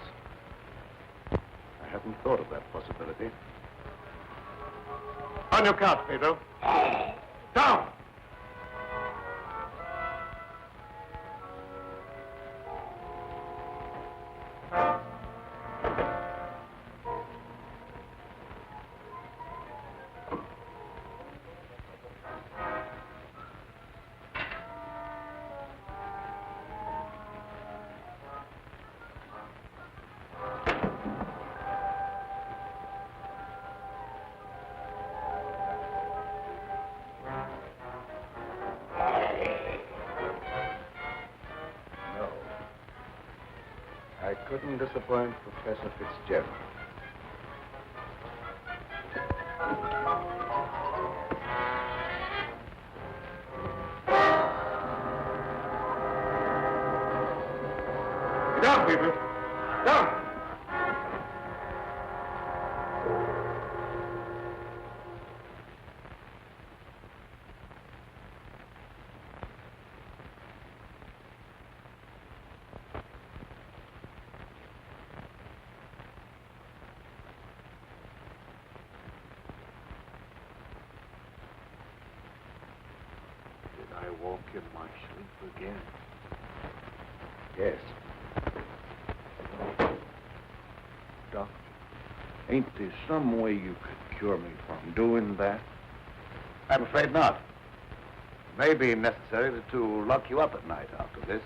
[SPEAKER 1] I hadn't thought of that possibility. On your couch, Pedro. Down! I couldn't disappoint Professor Fitzgerald. Down, people! Down!
[SPEAKER 2] I walk in my sleep again.
[SPEAKER 1] Yes.
[SPEAKER 2] Doctor, ain't there some way you could cure me from doing that?
[SPEAKER 1] I'm afraid not. It may be necessary to lock you up at night after this.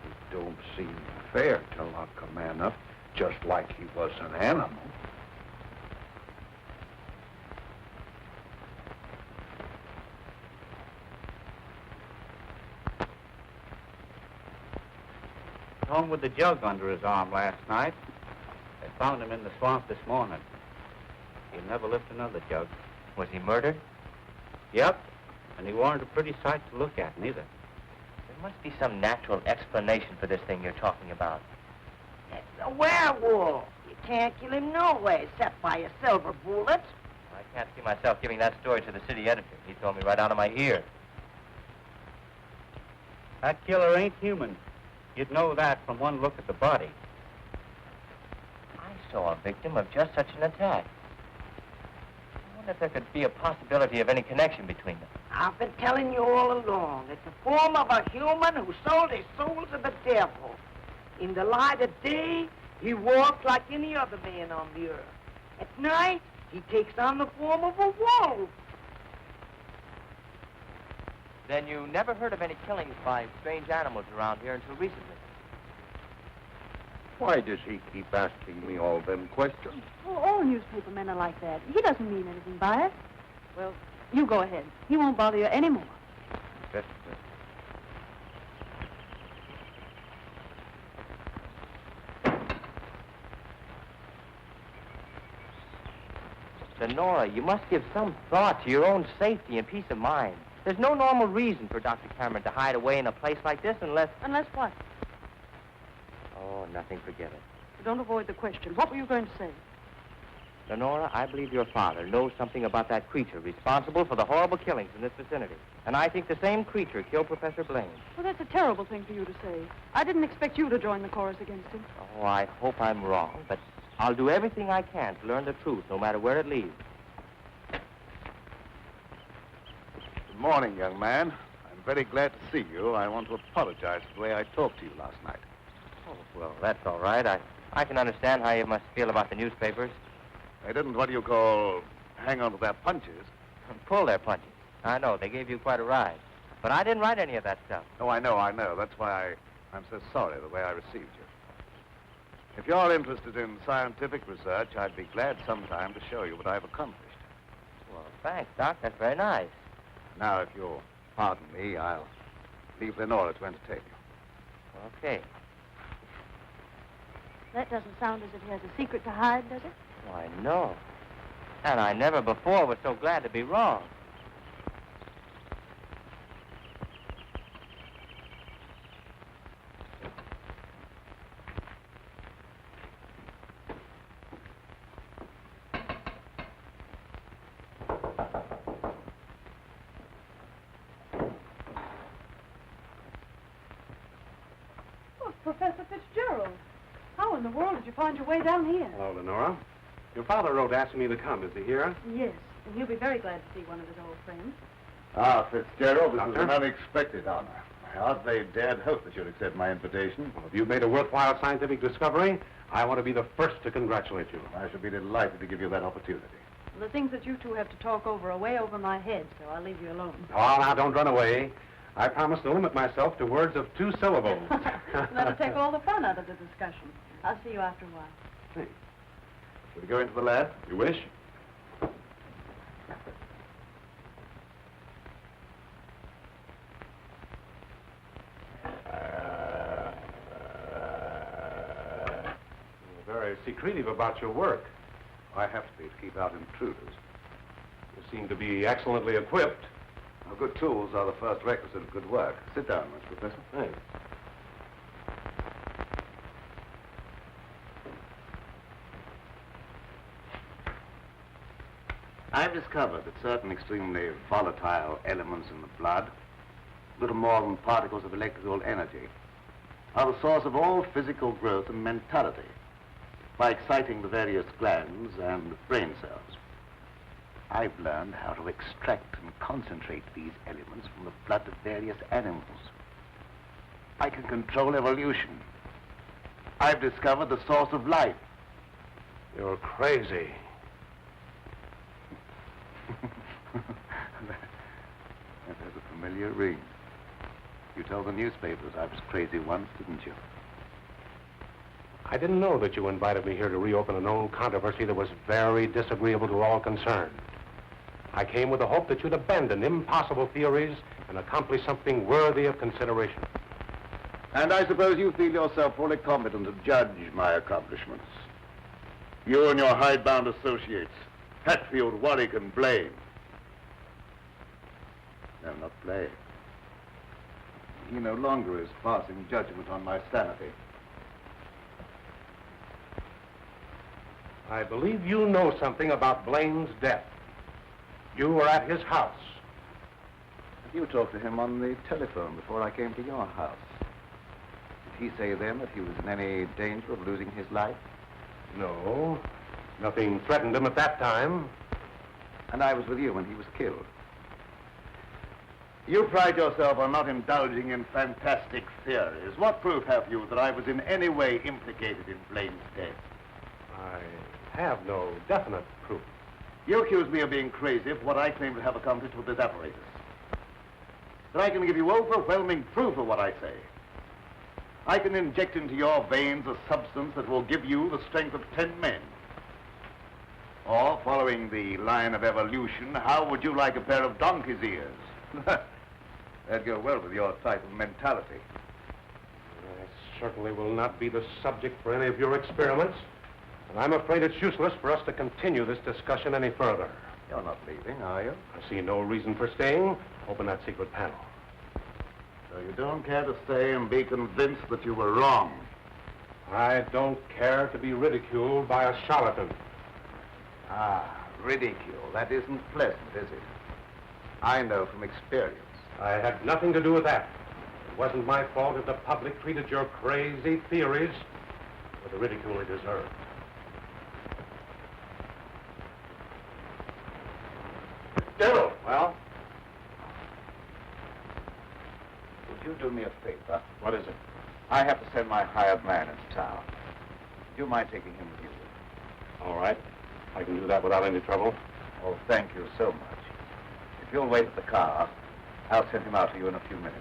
[SPEAKER 2] It don't seem fair to lock a man up just like he was an animal.
[SPEAKER 11] Home with the jug under his arm last night. They found him in the swamp this morning. He'll never lift another jug.
[SPEAKER 12] Was he murdered?
[SPEAKER 11] Yep. And he weren't a pretty sight to look at, neither.
[SPEAKER 12] There must be some natural explanation for this thing you're talking about.
[SPEAKER 8] It's a werewolf. You can't kill him no way except by a silver bullet.
[SPEAKER 12] I can't see myself giving that story to the city editor. He told me right out of my ear.
[SPEAKER 11] That killer ain't human. You'd know that from one look at the body.
[SPEAKER 12] I saw a victim of just such an attack. I wonder if there could be a possibility of any connection between them.
[SPEAKER 8] I've been telling you all along. It's the form of a human who sold his soul to the devil. In the light of day, he walks like any other man on the earth. At night, he takes on the form of a wolf.
[SPEAKER 12] Then you never heard of any killings by strange animals around here until recently?
[SPEAKER 13] Why does he keep asking me all them questions?
[SPEAKER 7] Oh, all newspaper men are like that. He doesn't mean anything by it. Well, you go ahead. He won't bother you anymore.
[SPEAKER 12] Lenora, you must give some thought to your own safety and peace of mind. There's no normal reason for Dr. Cameron to hide away in a place like this unless...
[SPEAKER 7] Unless what?
[SPEAKER 12] Oh, nothing, forget it.
[SPEAKER 7] Don't avoid the question. What were you going to say?
[SPEAKER 12] Lenora, I believe your father knows something about that creature responsible for the horrible killings in this vicinity. And I think the same creature killed Professor Blaine.
[SPEAKER 7] Well, that's a terrible thing for you to say. I didn't expect you to join the chorus against him.
[SPEAKER 12] Oh, I hope I'm wrong, but I'll do everything I can to learn the truth, no matter where it leads.
[SPEAKER 1] Good morning, young man. I'm very glad to see you. I want to apologize for the way I talked to you last night.
[SPEAKER 12] Oh, well, that's all right. I can understand how you must feel about the newspapers.
[SPEAKER 1] They didn't, what do you call, hang on to their punches.
[SPEAKER 12] Pull their punches. I know, they gave you quite a ride. But I didn't write any of that stuff.
[SPEAKER 1] Oh, I know. That's why I'm so sorry the way I received you. If you're interested in scientific research, I'd be glad sometime to show you what I've accomplished.
[SPEAKER 12] Well, thanks, Doc. That's very nice.
[SPEAKER 1] Now, if you'll pardon me, I'll leave Lenora to entertain you.
[SPEAKER 12] Okay.
[SPEAKER 7] That doesn't sound as if he has a secret to hide, does it?
[SPEAKER 12] Why, no. And I never before was so glad to be wrong.
[SPEAKER 7] Oh, Professor Fitzgerald. How in the world did you find your way down here?
[SPEAKER 5] Hello, Lenora. Your father wrote asking me to come. Is he here?
[SPEAKER 7] Yes, and he'll be very glad to see one of his old friends.
[SPEAKER 1] Ah, Fitzgerald, this
[SPEAKER 5] Doctor?
[SPEAKER 1] is an unexpected honor. I hardly dared hope that you'd accept my invitation.
[SPEAKER 5] Well, if you've made a worthwhile scientific discovery, I want to be the first to congratulate you.
[SPEAKER 1] I shall be delighted to give you that opportunity.
[SPEAKER 7] The things that you two have to talk over are way over my head, so I'll leave you alone.
[SPEAKER 5] Oh, now, don't run away. I promise to limit myself to words of 2 syllables.
[SPEAKER 7] That'll take all the fun out of the discussion. I'll see you after a while.
[SPEAKER 5] Thanks.
[SPEAKER 1] Shall we go into the lab?
[SPEAKER 5] You wish? You're very secretive about your work.
[SPEAKER 1] I have to be to keep out intruders.
[SPEAKER 5] You seem to be excellently equipped.
[SPEAKER 1] Now, good tools are the first requisite of good work. Sit down, Mr. Professor.
[SPEAKER 5] Thanks.
[SPEAKER 1] I've discovered that certain extremely volatile elements in the blood, little more than particles of electrical energy, are the source of all physical growth and mentality by exciting the various glands and brain cells. I've learned how to extract and concentrate these elements from the blood of various animals. I can control evolution. I've discovered the source of life.
[SPEAKER 5] You're crazy.
[SPEAKER 1] That has a familiar ring. You told the newspapers I was crazy once, didn't you?
[SPEAKER 5] I didn't know that you invited me here to reopen an old controversy that was very disagreeable to all concerned. I came with the hope that you'd abandon impossible theories and accomplish something worthy of consideration.
[SPEAKER 1] And I suppose you feel yourself fully competent to judge my accomplishments. You and your hidebound associates, Hatfield, Warwick, and Blaine. No, not Blaine. He no longer is passing judgment on my sanity.
[SPEAKER 5] I believe you know something about Blaine's death. You were at his house.
[SPEAKER 1] You talked to him on the telephone before I came to your house. Did he say then that he was in any danger of losing his life?
[SPEAKER 5] No. Nothing threatened him at that time.
[SPEAKER 1] And I was with you when he was killed. You pride yourself on not indulging in fantastic theories. What proof have you that I was in any way implicated in Blaine's death?
[SPEAKER 5] I have no definite proof.
[SPEAKER 1] You accuse me of being crazy for what I claim to have accomplished with this apparatus. But I can give you overwhelming proof of what I say. I can inject into your veins a substance that will give you the strength of 10 men. Or, following the line of evolution, how would you like a pair of donkey's ears? That'd go well with your type of mentality.
[SPEAKER 5] I certainly will not be the subject for any of your experiments. And I'm afraid it's useless for us to continue this discussion any further.
[SPEAKER 1] You're not leaving, are you?
[SPEAKER 5] I see no reason for staying. Open that secret panel.
[SPEAKER 1] So you don't care to stay and be convinced that you were wrong?
[SPEAKER 5] I don't care to be ridiculed by a charlatan.
[SPEAKER 1] Ah, ridicule. That isn't pleasant, is it? I know from experience.
[SPEAKER 5] I had nothing to do with that. It wasn't my fault if the public treated your crazy theories with the ridicule they deserved.
[SPEAKER 1] Devil! Well? Would you do me a favor?
[SPEAKER 5] What is it?
[SPEAKER 13] I have to send my hired man into town. Do you mind taking him with you?
[SPEAKER 5] All right. I can do that without any trouble.
[SPEAKER 13] Oh, thank you so much. If you'll wait at the car, I'll send him out to you in a few minutes.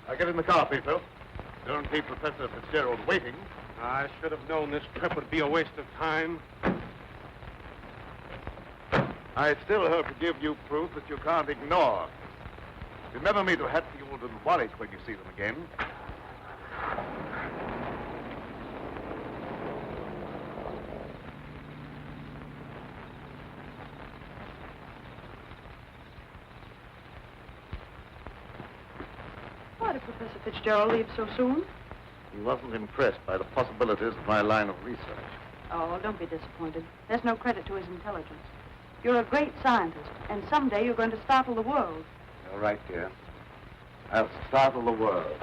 [SPEAKER 1] Now get in the car, people. Don't keep Professor Fitzgerald waiting.
[SPEAKER 5] I should have known this trip would be a waste of time.
[SPEAKER 1] I still hope to give you proof that you can't ignore. Remember me to Hatfield and Warwick when you see them again.
[SPEAKER 7] Why did Professor Fitzgerald leave so soon?
[SPEAKER 1] He wasn't impressed by the possibilities of my line of research.
[SPEAKER 7] Oh, don't be disappointed. There's no credit to his intelligence. You're a great scientist, and someday you're going to startle the world.
[SPEAKER 1] You're right, dear. I'll startle the world.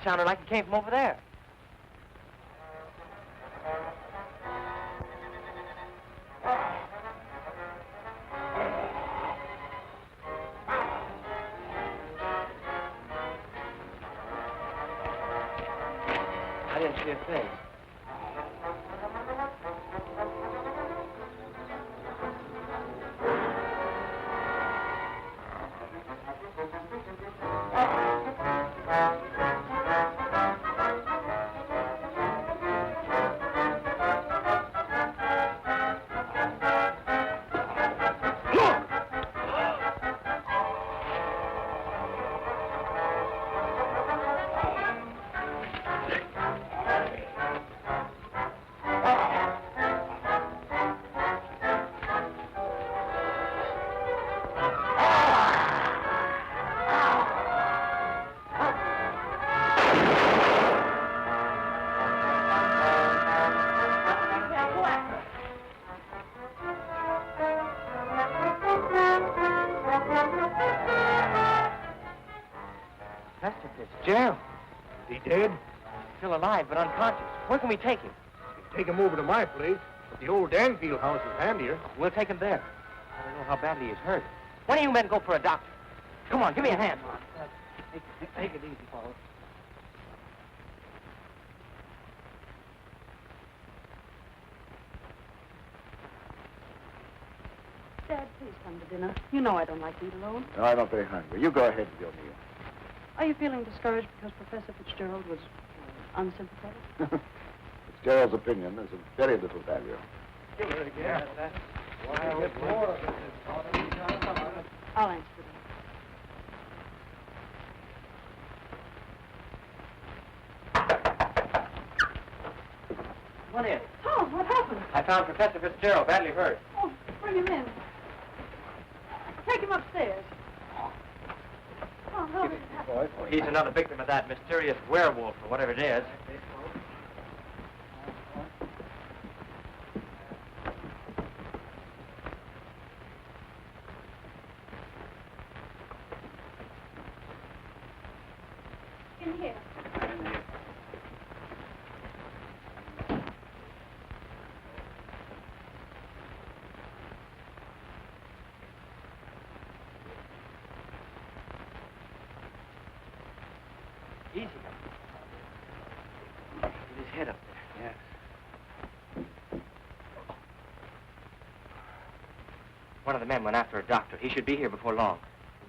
[SPEAKER 12] Sounded like it came from over there. I didn't see a thing. Fitzgerald.
[SPEAKER 6] Is he dead?
[SPEAKER 12] Still alive, but unconscious. Where can we take him?
[SPEAKER 6] Take him over to my place, but the old Danfield house is handier.
[SPEAKER 12] We'll take him there. I don't know how badly he's hurt. One of you men go for a doctor. Come on, give me a hand.
[SPEAKER 6] Take it easy, fellas.
[SPEAKER 7] Dad, please come to dinner. You know I don't like to eat alone.
[SPEAKER 1] No, I'm not very hungry. You go ahead with your meal.
[SPEAKER 7] Are you feeling discouraged because Professor Fitzgerald was unsympathetic?
[SPEAKER 1] Fitzgerald's opinion is of very little value.
[SPEAKER 7] I'll answer them.
[SPEAKER 12] Come on in.
[SPEAKER 7] Oh, what happened?
[SPEAKER 12] I found Professor Fitzgerald badly hurt.
[SPEAKER 7] Oh, bring him in. Take him upstairs. Oh, how did it happen?
[SPEAKER 12] Oh, he's another victim of that mysterious werewolf, or whatever it is.
[SPEAKER 7] In here.
[SPEAKER 12] Easy. Get his head up there. Yes. One of the men went after a doctor. He should be here before long.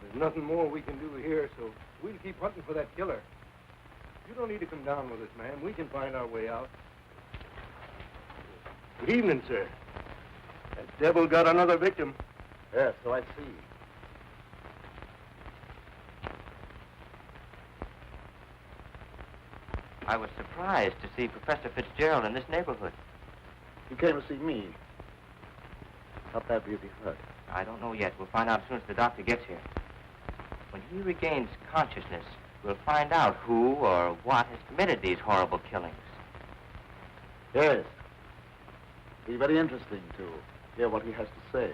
[SPEAKER 6] There's nothing more we can do here, so we'll keep hunting for that killer. You don't need to come down with us, man. We can find our way out. Good evening, sir. That devil got another victim.
[SPEAKER 1] Yes, so I see.
[SPEAKER 12] I was surprised to see Professor Fitzgerald in this neighborhood.
[SPEAKER 1] He came to see me. How badly is he hurt?
[SPEAKER 12] I don't know yet. We'll find out as soon as the doctor gets here. When he regains consciousness, we'll find out who or what has committed these horrible killings.
[SPEAKER 1] Yes. It'll be very interesting to hear what he has to say.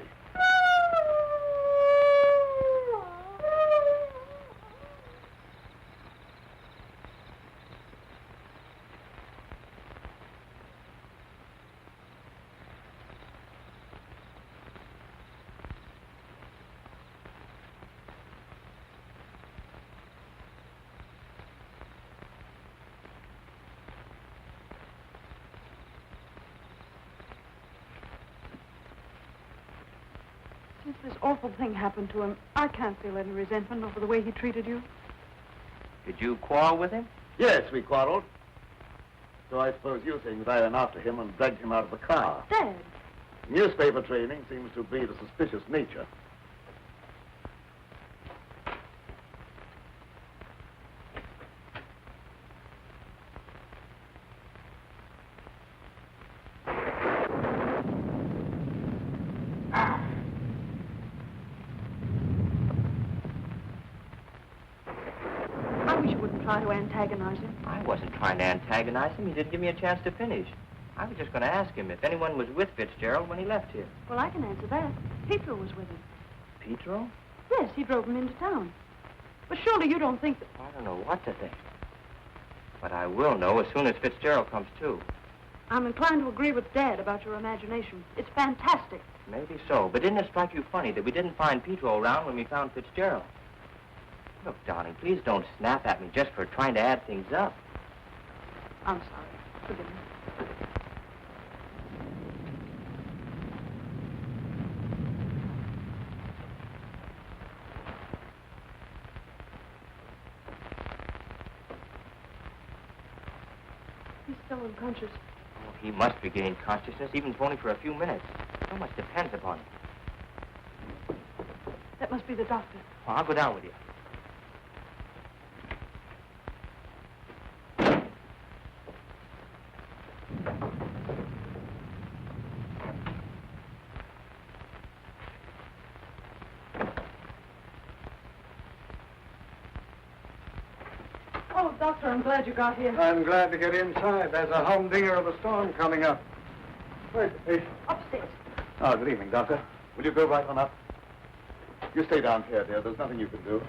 [SPEAKER 7] Since this awful thing happened to him, I can't feel any resentment over the way he treated you.
[SPEAKER 12] Did you quarrel with him?
[SPEAKER 1] Yes, we quarreled. So I suppose you think that I ran after him and dragged him out of the car.
[SPEAKER 7] Dad!
[SPEAKER 1] Newspaper training seems to breed a suspicious nature.
[SPEAKER 7] Try to antagonize him.
[SPEAKER 12] I wasn't trying to antagonize him. He didn't give me a chance to finish. I was just going to ask him if anyone was with Fitzgerald when he left here.
[SPEAKER 7] Well, I can answer that. Pietro was with him.
[SPEAKER 12] Pietro?
[SPEAKER 7] Yes, he drove him into town. But surely you don't think that...
[SPEAKER 12] I don't know what to think. But I will know as soon as Fitzgerald comes to.
[SPEAKER 7] I'm inclined to agree with Dad about your imagination. It's fantastic.
[SPEAKER 12] Maybe so, but didn't it strike you funny that we didn't find Pietro around when we found Fitzgerald? Look, darling, please don't snap at me just for trying to add things up.
[SPEAKER 7] I'm sorry. Forgive me. He's still unconscious.
[SPEAKER 12] Oh, he must regain consciousness, even if only for a few minutes. So much depends upon it.
[SPEAKER 7] That must be the doctor.
[SPEAKER 12] Well, I'll go down with you.
[SPEAKER 7] Oh, Doctor, I'm glad you got here.
[SPEAKER 15] I'm glad to get inside. There's a humdinger of a storm coming up. Where's the patient?
[SPEAKER 7] Upstairs.
[SPEAKER 1] Oh, good evening, Doctor. Will you go right on up? You stay down here, dear. There's nothing you can do.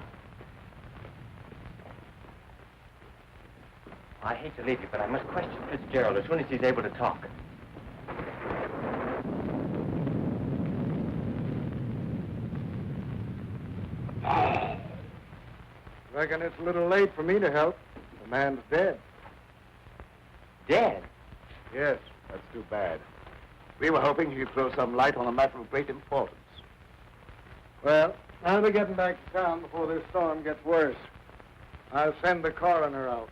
[SPEAKER 12] I hate to leave you, but I must question Fitzgerald as soon as he's able to talk.
[SPEAKER 4] Reckon it's a little late for me to help. The man's dead.
[SPEAKER 12] Dead?
[SPEAKER 1] Yes, that's too bad. We were hoping he'd throw some light on a matter of great importance.
[SPEAKER 4] Well, I'll be getting back to town before this storm gets worse. I'll send the coroner out.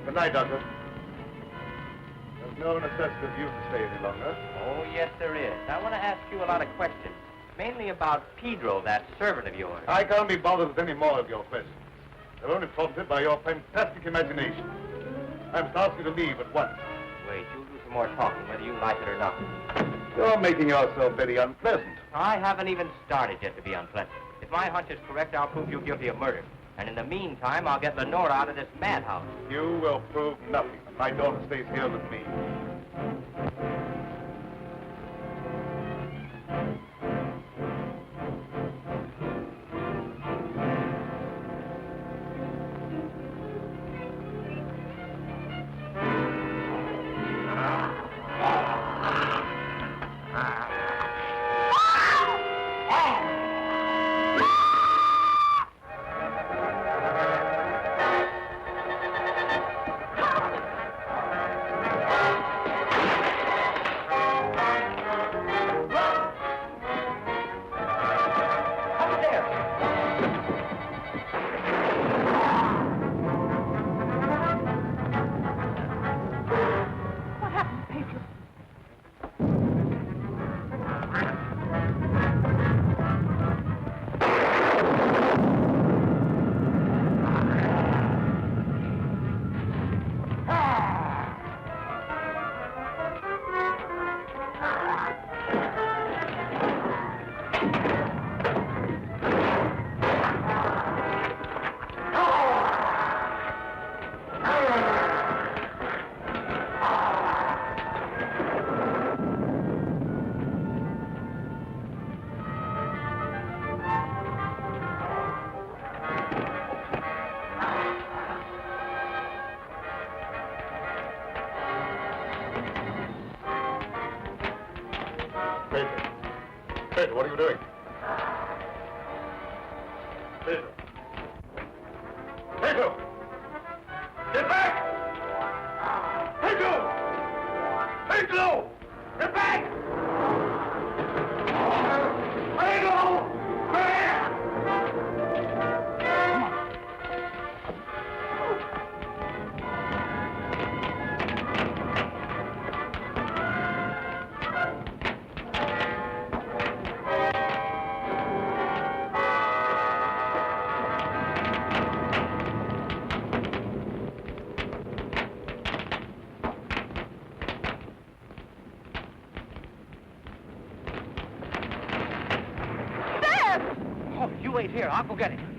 [SPEAKER 1] Good night, Doctor. There's no necessity of you to stay any longer.
[SPEAKER 12] Oh, yes, there is. I want to ask you a lot of questions, mainly about Pedro, that servant of yours.
[SPEAKER 1] I can't be bothered with any more of your questions. They're only prompted by your fantastic imagination. I must ask you to leave at once.
[SPEAKER 12] Wait, you'll do some more talking, whether you like it or not.
[SPEAKER 1] You're making yourself very unpleasant.
[SPEAKER 12] I haven't even started yet to be unpleasant. If my hunch is correct, I'll prove you guilty of murder. And in the meantime, I'll get Lenora out of this madhouse.
[SPEAKER 1] You will prove nothing. My daughter stays here with me. Pedro, what are you doing? Pedro. Pedro! Get back! Pedro! Pedro! Get back! Pedro!
[SPEAKER 12] You wait here. I'll go get him.